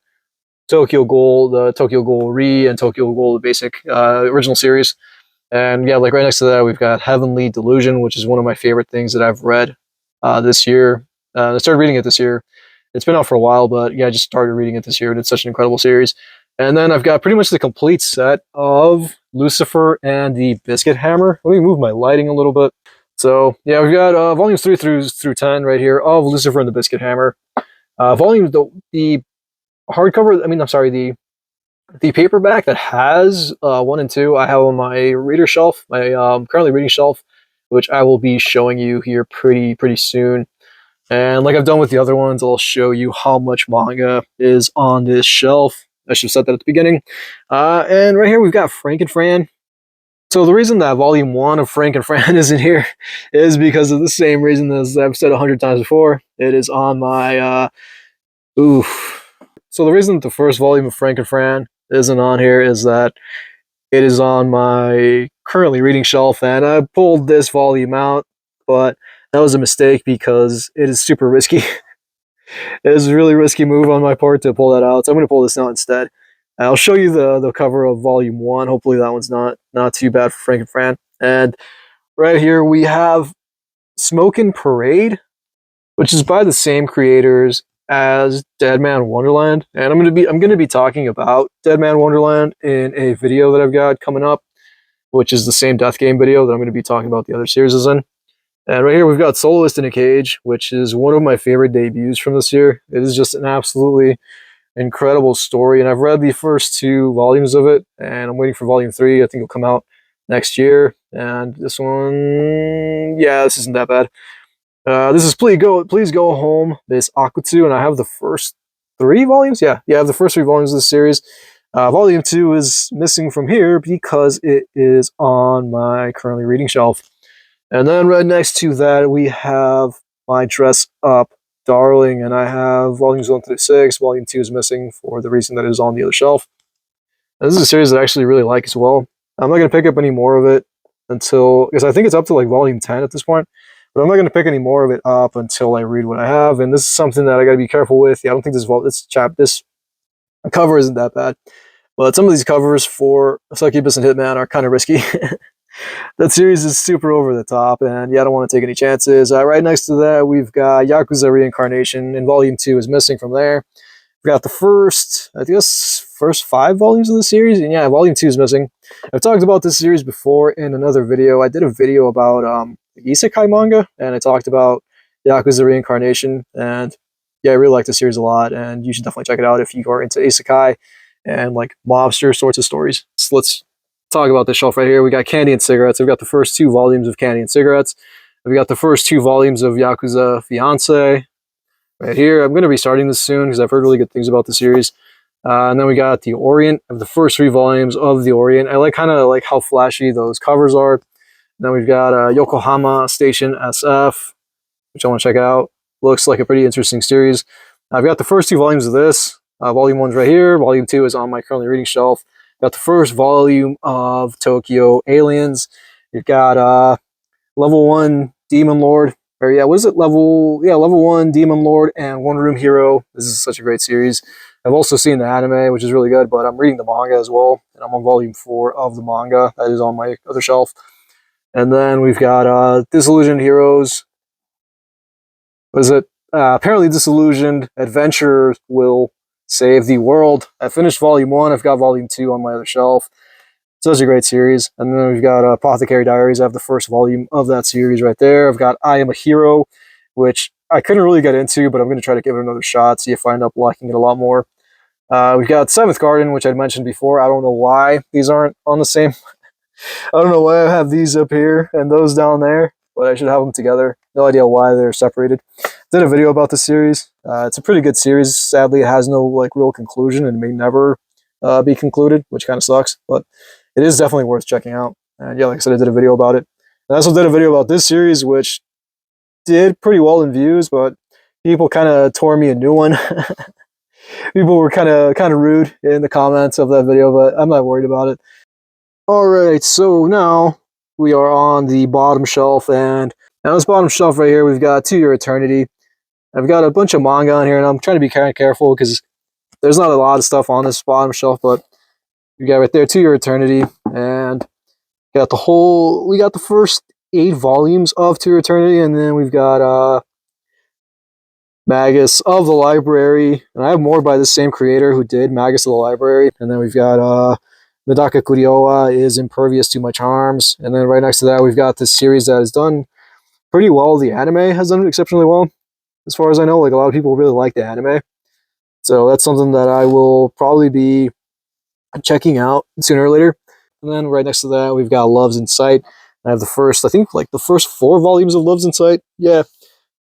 Tokyo Ghoul, the Tokyo Ghoul Re, and Tokyo Ghoul, the basic original series. And yeah, like right next to that, we've got Heavenly Delusion, which is one of my favorite things that I've read this year. I started reading it this year. It's been out for a while, but yeah, I just started reading it this year, and it's such an incredible series. And then I've got pretty much the complete set of Lucifer and the Biscuit Hammer. Let me move my lighting a little bit. So yeah, we've got volumes 3 through 10 right here of Lucifer and the Biscuit Hammer. The hardcover, the paperback that has 1 and 2, I have on my reader shelf, my currently reading shelf, which I will be showing you here pretty soon. And like I've done with the other ones, I'll show you how much manga is on this shelf. I should have said that at the beginning. And right here we've got Frank and Fran. So the reason that volume 1 of Frank and Fran isn't here is because of the same reason as I've said 100 times before. It is on my So the reason that the first volume of Frank and Fran isn't on here is that it is on my currently reading shelf, and I pulled this volume out, but that was a mistake because it is super risky. It is a really risky move on my part to pull that out, so I'm going to pull this out instead. I'll show you the cover of volume 1. Hopefully that one's not too bad for Frank and Fran. And right here we have Smokin' Parade, which is by the same creators as Dead Man Wonderland, and I'm gonna be talking about Dead Man Wonderland in a video that I've got coming up, which is the same Death Game video that I'm gonna be talking about the other series in. And right here we've got Soloist in a Cage, which is one of my favorite debuts from this year. It is just an absolutely incredible story, and I've read the first 2 volumes of it, and I'm waiting for volume 3. I think it'll come out next year. And this one, yeah, this isn't that bad. This is Please Go Home, this Akutsu, and I have the first 3 volumes. Yeah, I have the first 3 volumes of this series. Volume 2 is missing from here because it is on my currently reading shelf. And then right next to that, we have My Dress Up Darling, and I have volumes 1 through 6. Volume 2 is missing for the reason that it is on the other shelf. And this is a series that I actually really like as well. I'm not going to pick up any more of it because I think it's up to like volume 10 at this point. But I'm not going to pick any more of it up until I read what I have, and this is something that I got to be careful with. Yeah, I don't think this cover isn't that bad, but some of these covers for Succubus and Hitman are kind of risky. That series is super over the top, and yeah, I don't want to take any chances. Right next to that, we've got Yakuza Reincarnation, and volume 2 is missing from there. We've got the first 5 volumes of the series, and yeah, volume 2 is missing. I've talked about this series before in another video. I did a video about isekai manga, and I talked about Yakuza Reincarnation, and yeah, I really like the series a lot, and you should definitely check it out if you are into isekai and like mobster sorts of stories. So let's talk about this shelf right here. We got Candy and Cigarettes. We've got the first 2 volumes of Candy and Cigarettes. We've got the first 2 volumes of Yakuza Fiance right here. I'm going to be starting this soon because I've heard really good things about the series. And then we got The Orient. I have the first 3 volumes of The Orient. I kind of like how flashy those covers are. Then we've got Yokohama Station SF, which I want to check out. Looks like a pretty interesting series. I've got the first 2 volumes of this. Volume 1's right here. Volume 2 is on my currently reading shelf. Got the first volume of Tokyo Aliens. You've got Level 1 Demon Lord. Or yeah, what is it? Level 1 Demon Lord and One Room Hero. This is such a great series. I've also seen the anime, which is really good, but I'm reading the manga as well, and I'm on volume 4 of the manga. That is on my other shelf. And then we've got Disillusioned Heroes. What is it? Apparently Disillusioned Adventurers Will Save the World. I finished volume 1. I've got volume 2 on my other shelf. Such a great series. And then we've got Apothecary Diaries. I have the first volume of that series right there. I've got I Am a Hero, which I couldn't really get into, but I'm going to try to give it another shot, see if I end up liking it a lot more. We've got Seventh Garden, which I'd mentioned before. I don't know why these aren't on the same... I don't know why I have these up here and those down there, but I should have them together. No idea why they're separated. Did a video about the series. It's a pretty good series. Sadly, it has no like real conclusion and may never be concluded, which kind of sucks, but it is definitely worth checking out. And yeah, like I said, I did a video about it. And I also did a video about this series, which did pretty well in views, but people kind of tore me a new one. People were kind of rude in the comments of that video, but I'm not worried about it. Alright, so now we are on the bottom shelf, and on this bottom shelf right here, we've got To Your Eternity. I've got a bunch of manga on here, and I'm trying to be kind of careful because there's not a lot of stuff on this bottom shelf, but we got right there To Your Eternity, and we got the first 8 volumes of To Your Eternity, and then we've got Magus of the Library, and I have more by the same creator who did Magus of the Library, and then we've got Medaka Kuriowa is Impervious to My Charms, and then right next to that we've got this series that has done pretty well. The anime has done exceptionally well, as far as I know. Like, a lot of people really like the anime, so that's something that I will probably be checking out sooner or later. And then right next to that we've got Love's in Sight. I have the first 4 volumes of Love's in Sight. Yeah,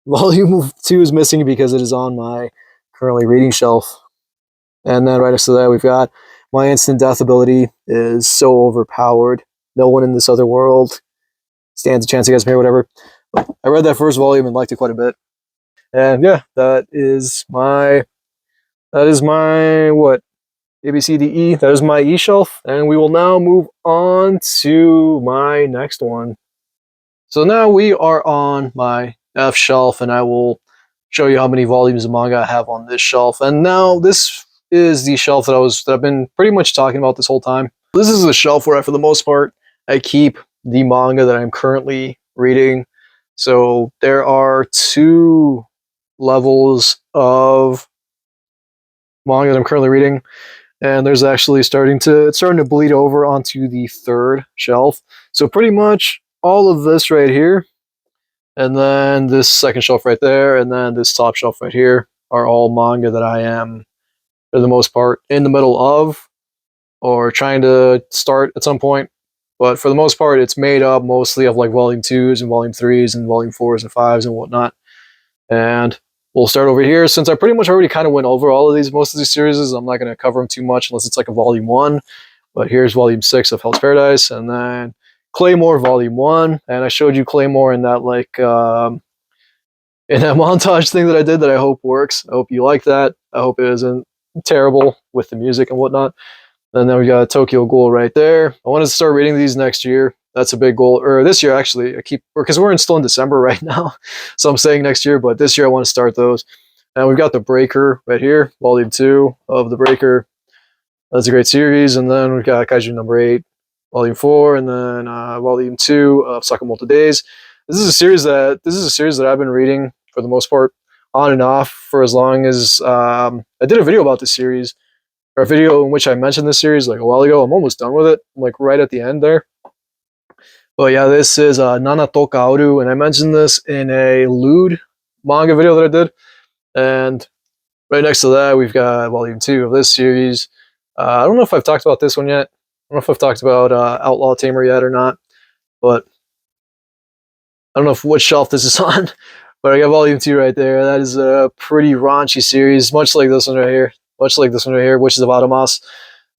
volume 2 is missing because it is on my currently reading shelf. And then right next to that we've got My Instant Death ability is so overpowered. No one in this other world stands a chance against me or whatever. But I read that first volume and liked it quite a bit. And yeah, that is my what? A, B, C, D, E. That is my E shelf. And we will now move on to my next one. So now we are on my F shelf, and I will show you how many volumes of manga I have on this shelf. And now this is the shelf that I've been pretty much talking about this whole time. This is the shelf where for the most part, I keep the manga that I'm currently reading. So there are 2 levels of manga that I'm currently reading, and there's actually starting to bleed over onto the 3rd shelf. So pretty much all of this right here, and then this 2nd shelf right there, and then this top shelf right here are all manga that I am, for the most part, in the middle of, or trying to start at some point. But for the most part, it's made up mostly of like volume 2s and volume 3s and volume 4s and 5s and whatnot. And we'll start over here. Since I pretty much already kind of went over most of these series, I'm not going to cover them too much unless it's like a volume 1. But here's volume 6 of Hell's Paradise, and then Claymore volume 1. And I showed you Claymore in that in that montage thing that I did that I hope works. I hope you like that. I hope it isn't terrible with the music and whatnot. And then we got Tokyo Ghoul right there. I want to start reading these next year. That's a big goal. Or this year, actually. Because we're still in December right now. So I'm saying next year, but this year I want to start those. And we've got The Breaker right here, volume 2 of The Breaker. That's a great series. And then we've got Kaiju number 8, volume 4, and then volume 2 of Sakamoto Days. This is a series that I've been reading for the most part on and off for as long as I did a video about this series, or a video in which I mentioned this series like a while ago. I'm almost done with it. I'm like right at the end there. But yeah, this is Nana to Kaoru, and I mentioned this in a lewd manga video that I did. And right next to that, we've got volume 2 of this series. I don't know if I've talked about this one yet. I don't know if I've talked about Outlaw Tamer yet or not, but I don't know what shelf this is on. But I got volume 2 right there. That is a pretty raunchy series, much like this one right here. Which is about Amos.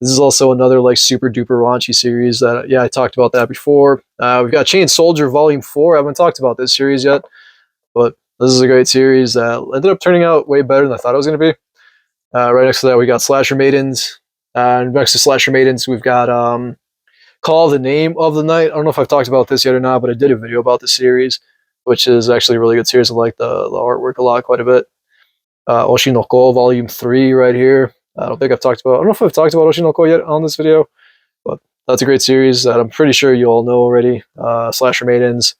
This is also another like super duper raunchy series that, yeah, I talked about that before. We've got Chain Soldier Volume 4. I haven't talked about this series yet, but this is a great series that ended up turning out way better than I thought it was going to be. Right next to that, we got Slasher Maidens. And next to Slasher Maidens, we've got Call the Name of the Night. I don't know if I've talked about this yet or not, but I did a video about the series, which is actually a really good series. I like the artwork a lot, quite a bit. Oshinoko Volume 3 right here. I don't know if I've talked about Oshinoko yet on this video, but that's a great series that I'm pretty sure you all know already. Slasher Maidens.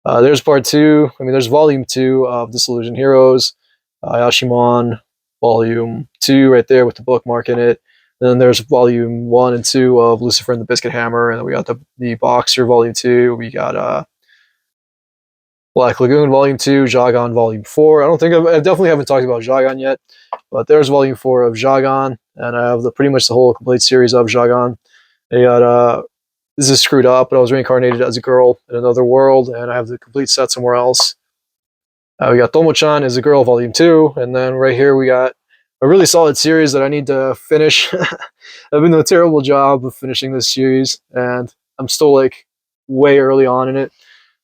There's part 2. There's volume 2 of Disillusioned Heroes. Yashimon Volume 2 right there with the bookmark in it. And then there's volume 1 and 2 of Lucifer and the Biscuit Hammer. And then we got the Boxer Volume 2. We got Black Lagoon Volume 2, Jagan Volume 4. I definitely haven't talked about Jagan yet, but there's Volume 4 of Jagan, and I have pretty much the whole complete series of Jagan. I got, this is screwed up, but I was reincarnated as a girl in another world, and I have the complete set somewhere else. We got Tomo-chan as a girl, Volume 2, and then right here we got a really solid series that I need to finish. I've been doing a terrible job of finishing this series, and I'm still like way early on in it.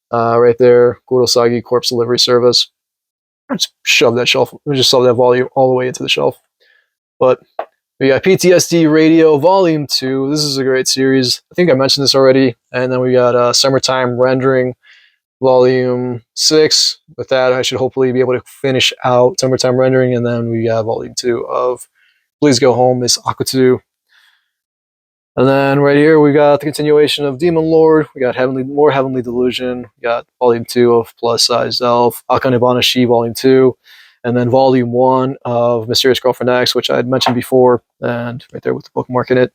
Right there, Kurosagi Corpse Delivery Service. Just shove that volume all the way into the shelf. But We got PTSD Radio Volume 2. This is a great series. I think I mentioned this already. And then we got Summertime Rendering Volume 6. With that, I should hopefully be able to finish out Summertime Rendering. And then we got Volume 2 of Please Go Home, Miss Akutu. And then right here, we got the continuation of Demon Lord. We got more Heavenly Delusion. We got Volume 2 of Plus Size Elf, Akane Banashi Volume 2. And then Volume 1 of Mysterious Girlfriend X, which I had mentioned before. And right there with the bookmark in it.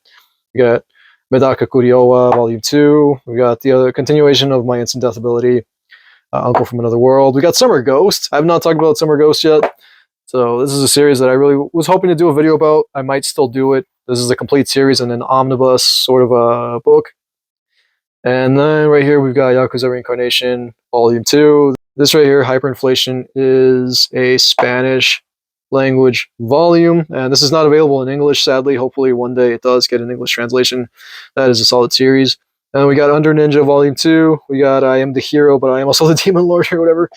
We got Medaka Kuriowa Volume 2. We got the other continuation of My Instant Death Ability, Uncle from Another World. We got Summer Ghost. I have not talked about Summer Ghost yet. So this is a series that I really was hoping to do a video about. I might still do it. This is a complete series and an omnibus sort of a book. And then right here we've got Yakuza Reincarnation Volume 2. This right here, Hyperinflation, is a Spanish language volume. And this is not available in English, sadly. Hopefully one day it does get an English translation. That is a solid series. And we got Under Ninja Volume 2. We got I Am the Hero, but I Am Also the Demon Lord or whatever.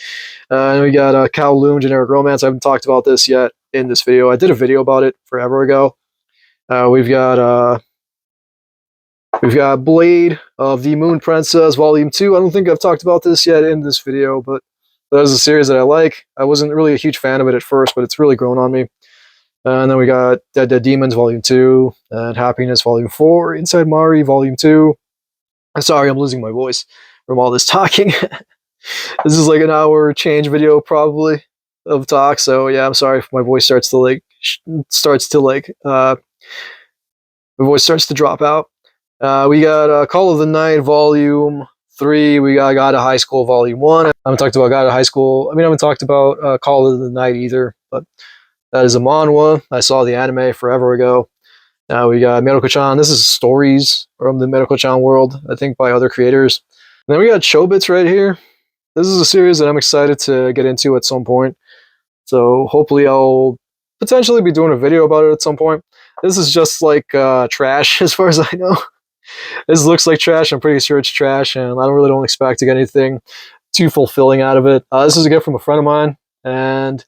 And we got Kowloon Generic Romance. I haven't talked about this yet in this video. I did a video about it forever ago. We've got Blade of the Moon Princess Volume 2. I don't think I've talked about this yet in this video, but that is a series that I like. I wasn't really a huge fan of it at first, but it's really grown on me. And then we got Dead Dead Demons Volume 2 and Happiness Volume 4, Inside Mari Volume 2. I'm sorry, I'm losing my voice from all this talking. This is like an hour change video probably of talk, so yeah, I'm sorry if my voice starts to my voice starts to drop out. We got Call of the Night Volume 3. We got God of High School Volume 1. I haven't talked about God of High School. I haven't talked about Call of the Night either, but that is a manhwa. I saw the anime forever ago. We got Medical-chan. This is stories from the Medical-chan world, I think by other creators. And then we got Chobits right here. This is a series that I'm excited to get into at some point. So hopefully I'll potentially be doing a video about it at some point. This is just like trash as far as I know. This looks like trash. I'm pretty sure it's trash, and I don't expect to get anything too fulfilling out of it. This is a gift from a friend of mine, and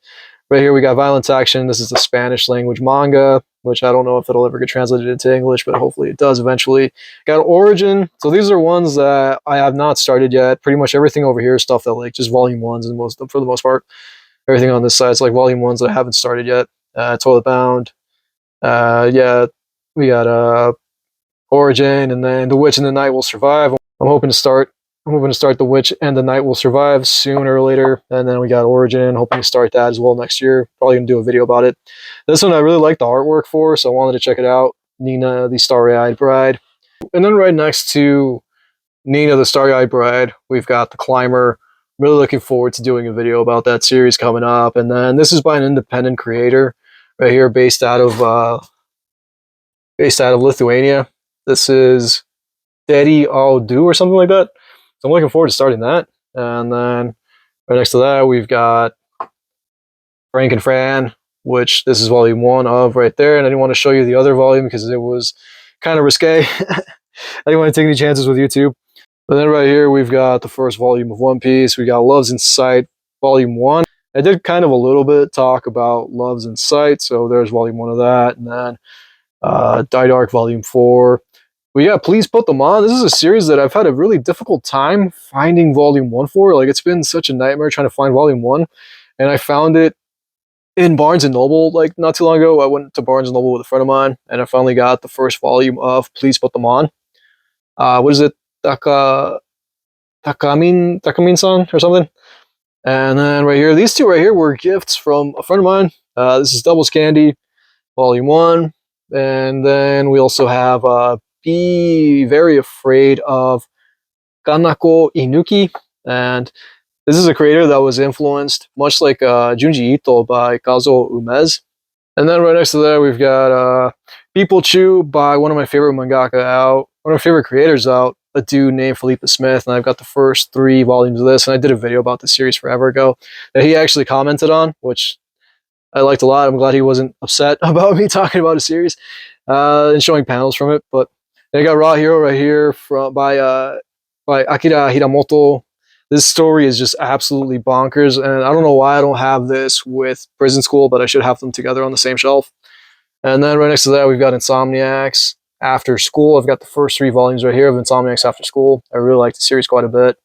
right here we got Violence Action. This is a Spanish language manga, which I don't know if it'll ever get translated into English, but hopefully it does eventually. Got Origin. So these are ones that I have not started yet. Pretty much everything over here is stuff that like just volume ones for the most part. Everything on this side is like volume ones that I haven't started yet. Toilet Bound. Yeah, we got Origin, and then The Witch and the Night Will Survive. I'm hoping to start The Witch and the Night Will Survive sooner or later. And then we got Origin, hoping to start that as well next year. Probably gonna do a video about it. This one I really like the artwork for, so I wanted to check it out. Nina, the Starry-Eyed Bride. And then right next to Nina, the Starry-Eyed Bride, we've got The Climber. Really looking forward to doing a video about that series coming up. And then this is by an independent creator right here, based out of Lithuania. This is Daddy All Do or something like that. So I'm looking forward to starting that. And then right next to that, we've got Frank and Fran, which this is volume 1 of right there. And I didn't want to show you the other volume because it was kind of risque. I didn't want to take any chances with YouTube. And then right here, we've got the first volume of One Piece. We got Love's in Sight, volume 1. I did kind of a little bit talk about Love's in Sight, so there's volume 1 of that. And then Die Dark, volume 4. But yeah, please put them on. This is a series that I've had a really difficult time finding volume 1 for. Like, it's been such a nightmare trying to find volume 1. And I found it in Barnes & Noble, like, not too long ago. I went to Barnes & Noble with a friend of mine, and I finally got the first volume of Please Put Them On. What is it? Takamin-san or something. And then right here, these two right here were gifts from a friend of mine. This is Doubles Candy, volume 1. And then we also have Be Very Afraid of Kanako Inuki. And this is a creator that was influenced, much like Junji Ito, by Kazuo Umez. And then right next to that, we've got People Chew by one of my favorite mangaka out, one of my favorite creators out, a dude named Philippa Smith. And I've got the first 3 volumes of this. And I did a video about this series forever ago that he actually commented on, which I liked a lot. I'm glad he wasn't upset about me talking about a series and showing panels from it. But I got Raw Hero right here by Akira Hiramoto. This story is just absolutely bonkers, and I don't know why I don't have this with Prison School, but I should have them together on the same shelf. And then right next to that, we've got Insomniacs After School. I've got the first 3 volumes right here of Insomniacs After School. I really like the series quite a bit.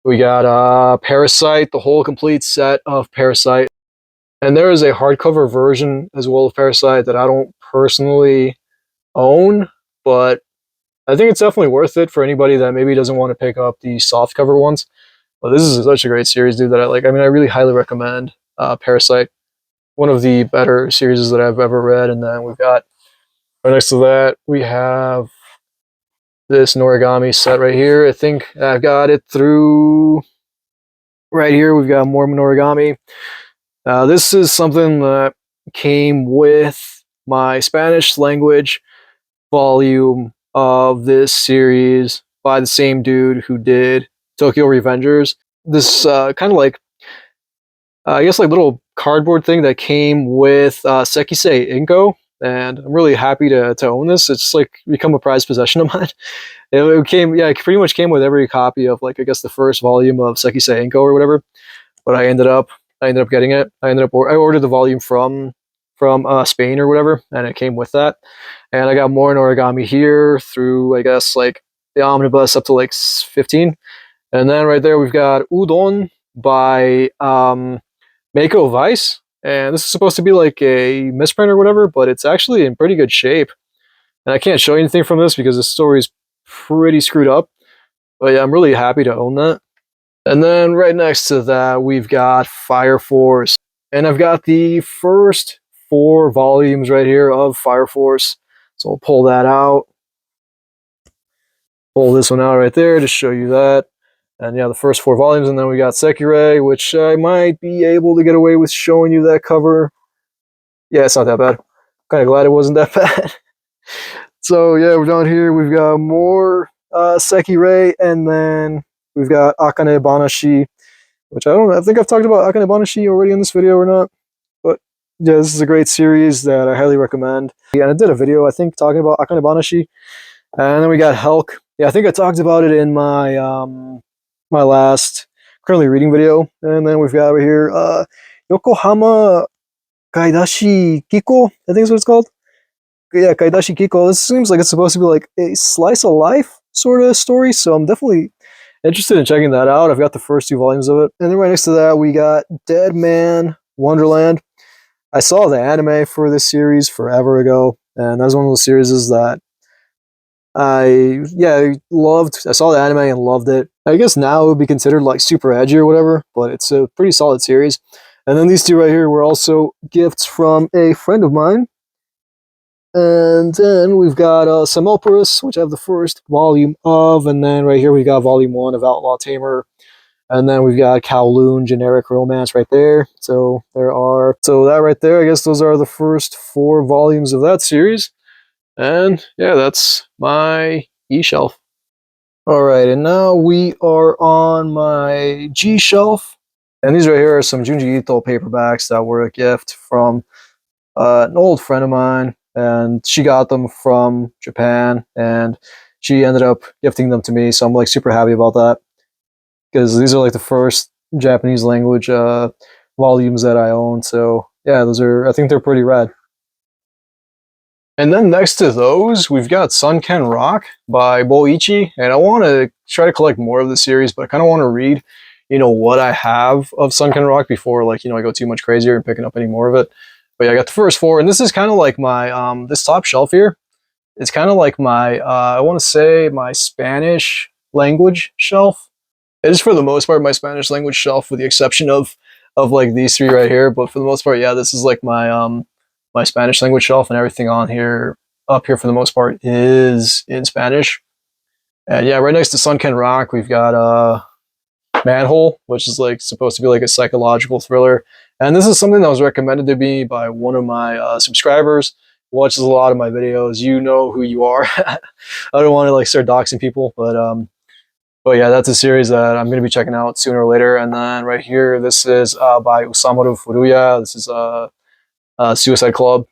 We got Parasite, the whole complete set of Parasite. And there is a hardcover version as well of Parasite that I don't personally own, but I think it's definitely worth it for anybody that maybe doesn't want to pick up the softcover ones. But this is such a great series, dude, that I like. I mean, I really highly recommend Parasite. One of the better series that I've ever read. And then we've got, right next to that, we have this Noragami set right here. I think I've got it through right here. We've got more Noragami. This is something that came with my Spanish language volume of this series by the same dude who did Tokyo Revengers. This kind of like, I guess, like little cardboard thing that came with Sekisei Inko, and I'm really happy to own this. It's like become a prized possession of mine. It came, yeah, it pretty much came with every copy of, like, I guess the first volume of Sekisei Inko or whatever. But I ended up getting it. I ordered the volume from Spain or whatever, and it came with that. And I got more in Origami here through, I guess, like the omnibus up to like 15. And then right there we've got Udon by Mako Vice. And this is supposed to be like a misprint or whatever, but it's actually in pretty good shape. And I can't show you anything from this because the story's pretty screwed up. But yeah, I'm really happy to own that. And then right next to that, we've got Fire Force. And I've got the first 4 volumes right here of Fire Force. So I'll pull that out. Pull this one out right there to show you that. And yeah, the first 4 volumes. And then we got Sekirei, which I might be able to get away with showing you that cover. Yeah, it's not that bad. Kind of glad it wasn't that bad. So yeah, we're down here. We've got more Sekirei, and then we've got Akane Banashi, which I think I've talked about Akane Banashi already in this video or not. But yeah, this is a great series that I highly recommend. Yeah, and I did a video, I think, talking about Akane Banashi. And then we got Helk. Yeah, I think I talked about it in my my last currently reading video. And then we've got over here Yokohama Kaidashi Kiko, I think is what it's called. Yeah, Kaidashi Kiko. This seems like it's supposed to be like a slice of life sort of story, so I'm definitely interested in checking that out. I've got the first 2 volumes of it. And then right next to that, we got Dead Man Wonderland. I saw the anime for this series forever ago, and that's one of those series that I loved. I saw the anime and loved it. I guess now it would be considered like super edgy or whatever, but it's a pretty solid series. And then these 2 right here were also gifts from a friend of mine. And then we've got Samolporus, which I have the first volume of, and then right here we got volume 1 of Outlaw Tamer. And then we've got Kowloon Generic Romance right there. So that right there, I guess those are the first 4 volumes of that series. And yeah, that's my E shelf. Alright, and now we are on my G shelf. And these right here are some Junji Ito paperbacks that were a gift from an old friend of mine. And she got them from Japan, and she ended up gifting them to me. So I'm like super happy about that, because these are like the first Japanese language volumes that I own. So yeah, I think they're pretty rad. And then next to those, we've got Sunken Rock by Boichi, and I want to try to collect more of the series, but I kind of want to read, what I have of Sunken Rock before, like, I go too much crazier and picking up any more of it. But yeah, I got the first 4, and this is kind of like my this top shelf here. It's kind of like my I want to say my Spanish language shelf. It is for the most part my Spanish language shelf, with the exception of like these 3 right here. But for the most part, yeah, this is like my my Spanish language shelf, and everything on here up here for the most part is in Spanish. And yeah, right next to Sunken Rock, we've got Manhole, which is like supposed to be like a psychological thriller. And this is something that was recommended to me by one of my subscribers who watches a lot of my videos. You know who you are. I don't want to like start doxing people, but yeah, that's a series that I'm going to be checking out sooner or later. And then right here, this is by Usamaru Furuya. This is Suicide Club,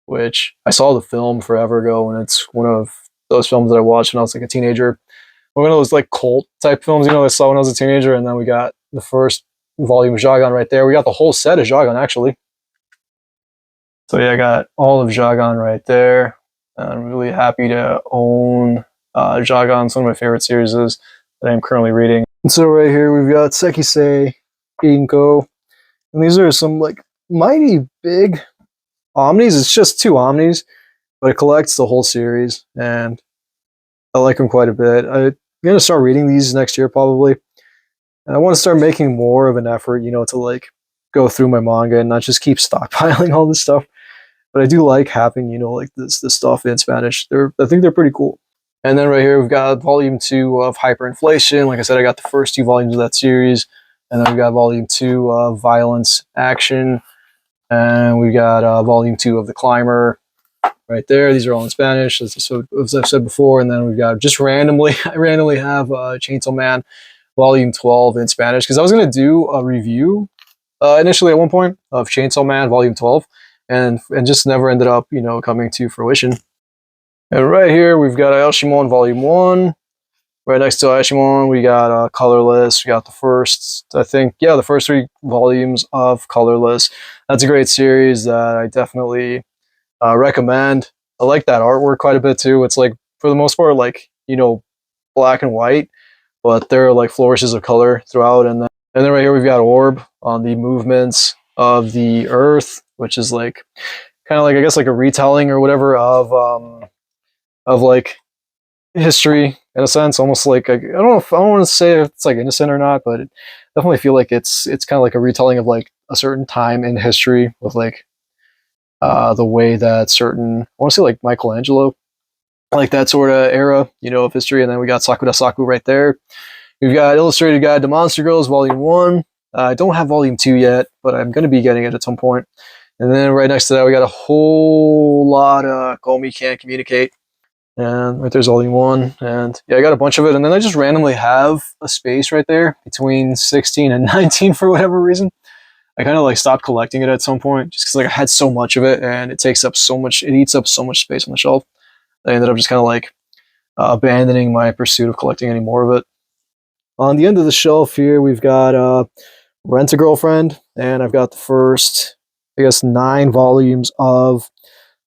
which I saw the film forever ago, and it's one of those films that I watched when I was like a teenager. One of those like cult type films, I saw when I was a teenager. And then we got the first volume of Jagan right there. We got the whole set of Jagan, actually. So yeah, I got all of Jagan right there. I'm really happy to own Jagan. It's one of my favorite series that I'm currently reading. And so right here we've got Sekisei Inko. And these are some like mighty big omnis. It's just 2 omnis, but it collects the whole series, and I like them quite a bit. I'm gonna start reading these next year probably, and I want to start making more of an effort, you know, to like go through my manga and not just keep stockpiling all this stuff. But I do like having, you know, like this stuff in Spanish. I think they're pretty cool. And then right here we've got volume 2 of Hyperinflation. Like I said, I got the first 2 volumes of that series, and then we got volume 2 of Violence Action, and we got volume 2 of The Climber right there. These are all in Spanish, as I've said before. And then we've got just randomly, I randomly have Chainsaw Man volume 12 in Spanish, because I was going to do a review initially at one point of Chainsaw Man volume 12, and just never ended up, you know, coming to fruition. And right here we've got Ayoshimon volume 1. Right next to Ayoshimon we got Colorless. We got the first, I think, yeah, the first 3 volumes of Colorless. That's a great series that I definitely recommend. I like that artwork quite a bit too. It's like, for the most part, like, you know, black and white, but there are like flourishes of color throughout. And then right here we've got Orb on the movements of the Earth, which is like kind of like, I guess, like a retelling or whatever of like history in a sense, almost like I don't know if I don't want to say if it's like innocent or not, but I definitely feel like it's kind of like a retelling of like a certain time in history with like the way that certain, I want to say like Michelangelo, like that sort of era, you know, of history. And then we got Sakura Saku right there. We've got Illustrated Guide to Monster Girls volume 1. I don't have volume 2 yet, but I'm going to be getting it at some point. And then right next to that we got a whole lot of Komi Can't Communicate. And right there's volume 1, and yeah, I got a bunch of it. And then I just randomly have a space right there between 16 and 19 for whatever reason. I kind of like stopped collecting it at some point just because like I had so much of it, and it eats up so much space on the shelf. I ended up just kind of like abandoning my pursuit of collecting any more of it. On the end of the shelf here we've got Rent a Girlfriend, and I've got the first, I guess, 9 volumes of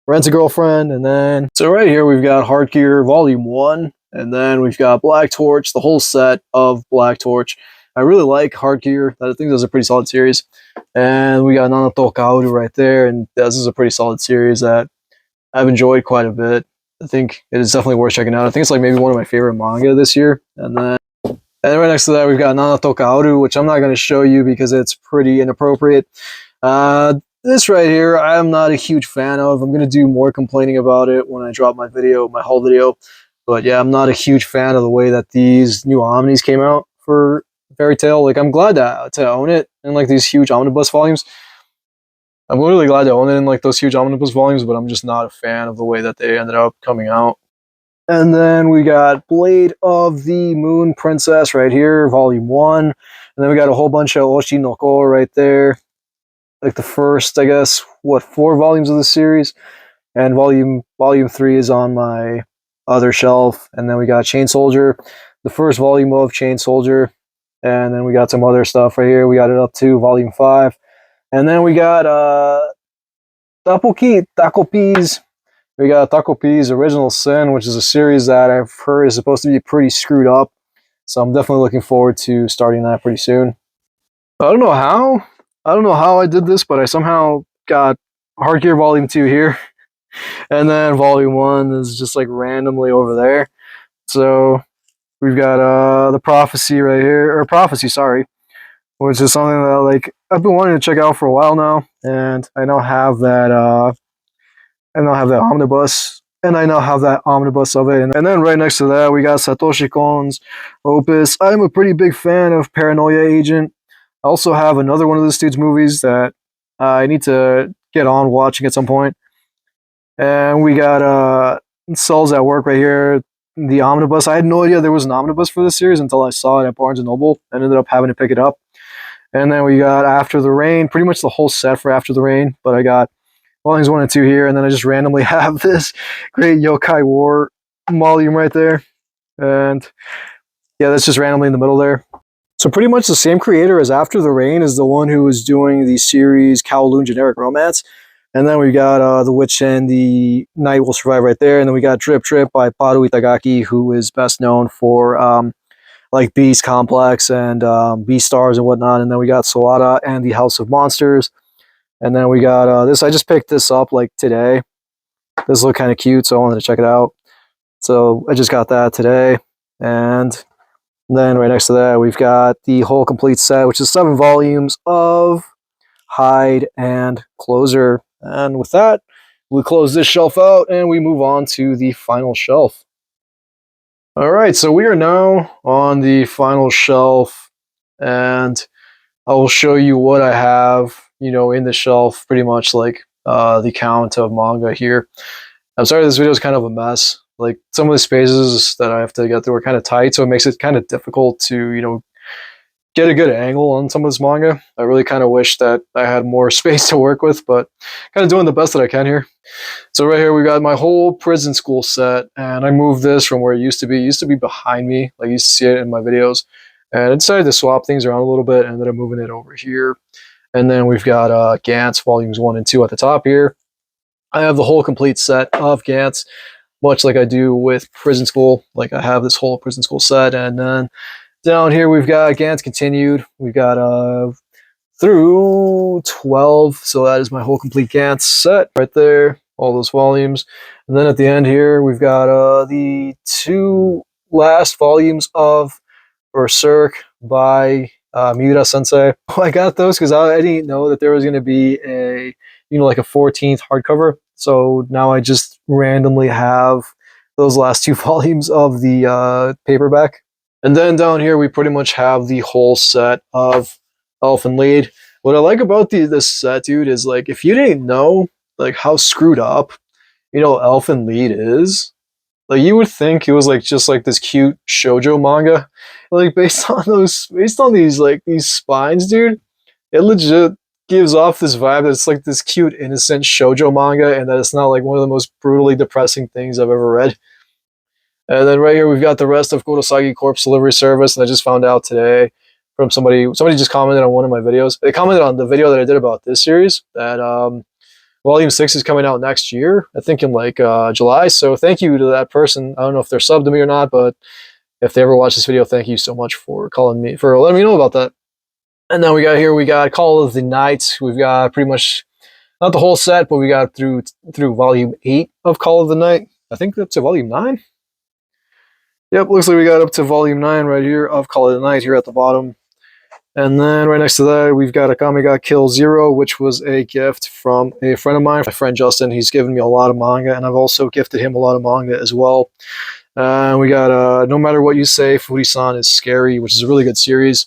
Rent a Girlfriend. And then, so right here we've got Hard Gear volume 1, and then we've got Black Torch, the whole set of Black Torch. I really like Hard Gear. I think that's a pretty solid series. And we got Nanato Kaoru right there, and this is a pretty solid series that I've enjoyed quite a bit. I think it is definitely worth checking out. I think it's like maybe one of my favorite manga this year. And then right next to that we've got Nanato Kaoru, which I'm not going to show you because it's pretty inappropriate. This right here, I'm not a huge fan of. I'm going to do more complaining about it when I drop my video, my haul video. But yeah, I'm not a huge fan of the way that these new omnis came out for Fairy Tail. Like, I'm glad to own it in like these huge omnibus volumes. I'm literally glad to own it in like those huge omnibus volumes, but I'm just not a fan of the way that they ended up coming out. And then we got Blade of the Moon Princess right here, volume 1. And then we got a whole bunch of Oshi no Ko right there. Like the first, I guess, 4 volumes of the series, and volume 3 is on my other shelf. And then we got Chain Soldier, the first volume of Chain Soldier, and then we got some other stuff right here. We got it up to volume 5, and then we got Taco Peas. We got Taco Peas Original Sin, which is a series that I've heard is supposed to be pretty screwed up. So I'm definitely looking forward to starting that pretty soon. I don't know how I did this, but I somehow got Hard Gear Volume 2 here, and then Volume 1 is just like randomly over there. So we've got the Prophecy right here, or Prophecy, sorry, which is something that like I've been wanting to check out for a while now, and I now have that omnibus, and I now have that omnibus of it. And then right next to that we got Satoshi Kon's Opus. I'm a pretty big fan of Paranoia Agent. I also have another one of this dude's movies that I need to get on watching at some point. And we got Cells at Work right here, the omnibus. I had no idea there was an omnibus for this series until I saw it at Barnes & Noble and ended up having to pick it up. And then we got After the Rain, pretty much the whole set for After the Rain, but I got volumes 1 and 2 here, and then I just randomly have this great Yokai War volume right there. And yeah, that's just randomly in the middle there. So pretty much the same creator as After the Rain is the one who was doing the series Kowloon Generic Romance, And then we got The Witch and the Night Will Survive right there. And then we got Drip Drip by Paru Itagaki, who is best known for like Beast Complex and Beast Stars and whatnot. And then we got Sawada and the House of Monsters. And then we got this. I just picked this up like today. This looked kind of cute, so I wanted to check it out. So I just got that today. And then right next to that, we've got the whole complete set, which is 7 volumes of Hide and Closer. And with that, we close this shelf out and we move on to the final shelf. All right, so we are now on the final shelf, and I will show you what I have, you know, in the shelf, pretty much like the count of manga here. I'm sorry this video is kind of a mess. Like, some of the spaces that I have to get through are kind of tight, so it makes it kind of difficult to, you know, get a good angle on some of this manga. I really kind of wish that I had more space to work with, but kind of doing the best that I can here. So right here we got my whole prison school set, and I moved this from where it used to be. It used to be behind me, like you used to see it in my videos, and I decided to swap things around a little bit, and then I'm moving it over here. And then we've got Gantz volumes 1 and 2 at the top here. I have the whole complete set of Gantz, much like I do with Prison School. Like, I have this whole Prison School set, and then down here we've got Gantz Continued. We've got through 12, so that is my whole complete Gantz set right there, all those volumes. And then at the end here we've got the 2 last volumes of Berserk by Miura Sensei. I got those because I didn't know that there was going to be a, you know, like a 14th hardcover. So now I just randomly have those last 2 volumes of the paperback. And then down here we pretty much have the whole set of Elfen Lied. What I like about this set, dude, is like, if you didn't know like how screwed up, you know, Elfen Lied is, like, you would think it was like just like this cute shoujo manga, like based on these spines, dude. It legit gives off this vibe that it's like this cute innocent shoujo manga, and that it's not like one of the most brutally depressing things I've ever read. And then right here we've got the rest of Kurosagi Corpse Delivery Service, and I just found out today from somebody just commented on one of my videos. They commented on the video that I did about this series that Volume 6 is coming out next year, I think in like July. So thank you to that person. I don't know if they're subbed to me or not, but if they ever watch this video, thank you so much for letting me know about that. And then we got Call of the Night. We've got pretty much not the whole set, but we got through Volume 8 of Call of the Night. I think up to Volume 9. Yep, looks like we got up to Volume 9 right here of Call of the Night here at the bottom. And then right next to that, we've got Akame ga Kill 0, which was a gift from a friend of mine, my friend Justin. He's given me a lot of manga, and I've also gifted him a lot of manga as well. We got No Matter What You Say, Furi-san is Scary, which is a really good series.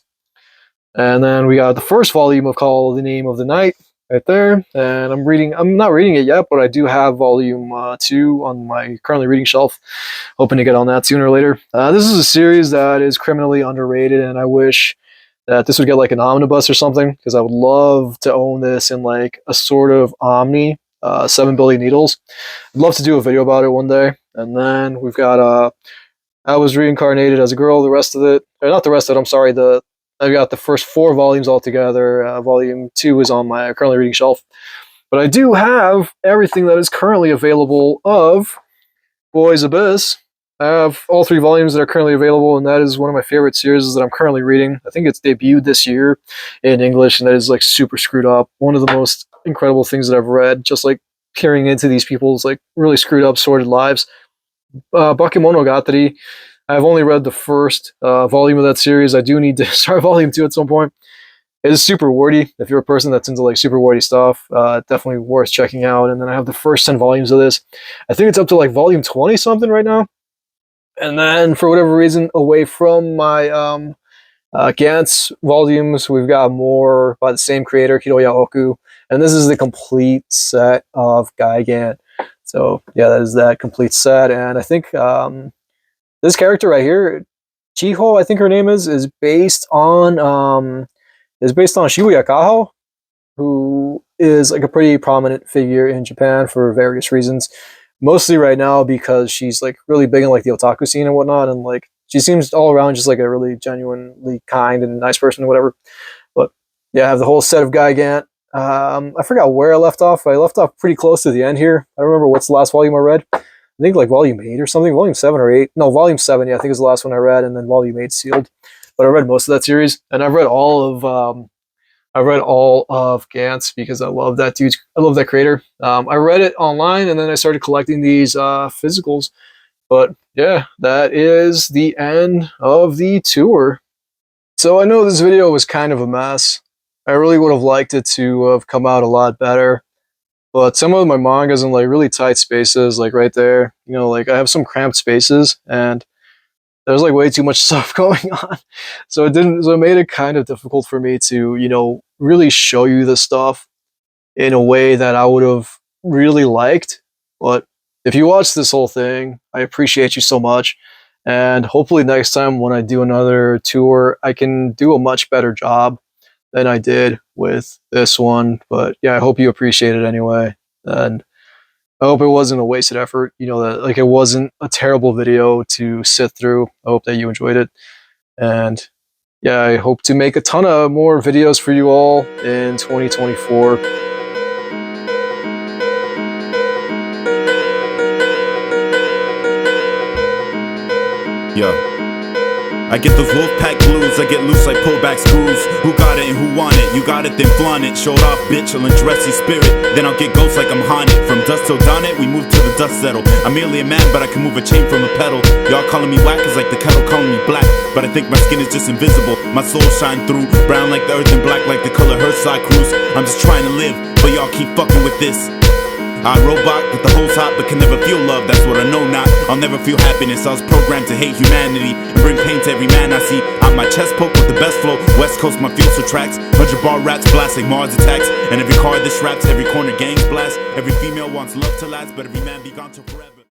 And then we got the first volume of Call the Name of the Night right there. And I'm not reading it yet, but I do have volume 2 on my currently reading shelf. Hoping to get on that sooner or later. This is a series that is criminally underrated, and I wish that this would get like an omnibus or something, because I would love to own this in like a sort of Omni, 7 Billion Needles. I'd love to do a video about it one day. And then we've got I Was Reincarnated as a Girl, the rest of it, or not the rest of it, I'm sorry, I've got the first 4 volumes altogether. Volume 2 is on my currently reading shelf. But I do have everything that is currently available of Boys Abyss. I have all 3 volumes that are currently available, and that is one of my favorite series that I'm currently reading. I think it's debuted this year in English, and that is like super screwed up. One of the most incredible things that I've read, just like peering into these people's like really screwed up, sordid lives. Bakemonogatari, I've only read the first volume of that series. I do need to start volume 2 at some point. It is super wordy. If you're a person that's into like super wordy stuff, definitely worth checking out. And then I have the first 10 volumes of this. I think it's up to like volume 20 something right now. And then for whatever reason, away from my Gantz volumes, we've got more by the same creator, Hiroya Oku. And this is the complete set of Gigant. So yeah, that is that complete set. And I think this character right here, Chiho, I think her name is based on Shibuya Kaho, who is like a pretty prominent figure in Japan for various reasons. Mostly right now because she's like really big in like the otaku scene and whatnot, and like she seems all around just like a really genuinely kind and nice person or whatever. But yeah, I have the whole set of Gigant. I forgot where I left off. I left off pretty close to the end here. I don't remember what's the last volume I read. I think like volume 8 or something, volume 7 or 8. No, volume 7, yeah, I think is the last one I read, and then volume 8 sealed. But I read most of that series, and I've read all of Gantz because I love that dude. I love that creator. I read it online, and then I started collecting these physicals. But yeah, that is the end of the tour. So I know this video was kind of a mess. I really would have liked it to have come out a lot better. But some of my manga's in like really tight spaces, like right there. You know, like I have some cramped spaces, and there's like way too much stuff going on. So it made it kind of difficult for me to, you know, really show you the stuff in a way that I would have really liked. But if you watch this whole thing, I appreciate you so much. And hopefully next time when I do another tour, I can do a much better job than I did with this one. But yeah, I hope you appreciate it anyway. And I hope it wasn't a wasted effort. You know, that like it wasn't a terrible video to sit through. I hope that you enjoyed it. And yeah, I hope to make a ton of more videos for you all in 2024. Yeah. I get those Wolfpack blues, I get loose like pullback screws. Who got it and who want it? You got it, then flaunt it. Showed off, bitch, I'll undress your spirit. Then I'll get ghosts like I'm haunted. From dust till dawn it, we move till the dust settle. I'm merely a man, but I can move a chain from a pedal. Y'all calling me whack is like the kettle calling me black. But I think my skin is just invisible. My soul shine through, brown like the earth and black like the color her side cruise. I'm just trying to live, but y'all keep fucking with this. I robot with the hoes hot but can never feel love, that's what I know not. I'll never feel happiness, I was programmed to hate humanity and bring pain to every man I see. I'm my chest poke with the best flow, West Coast my fuel so tracks. 100 bar raps blast like Mars attacks. And every car this raps, every corner gangs blast. Every female wants love to last, but every man be gone till forever.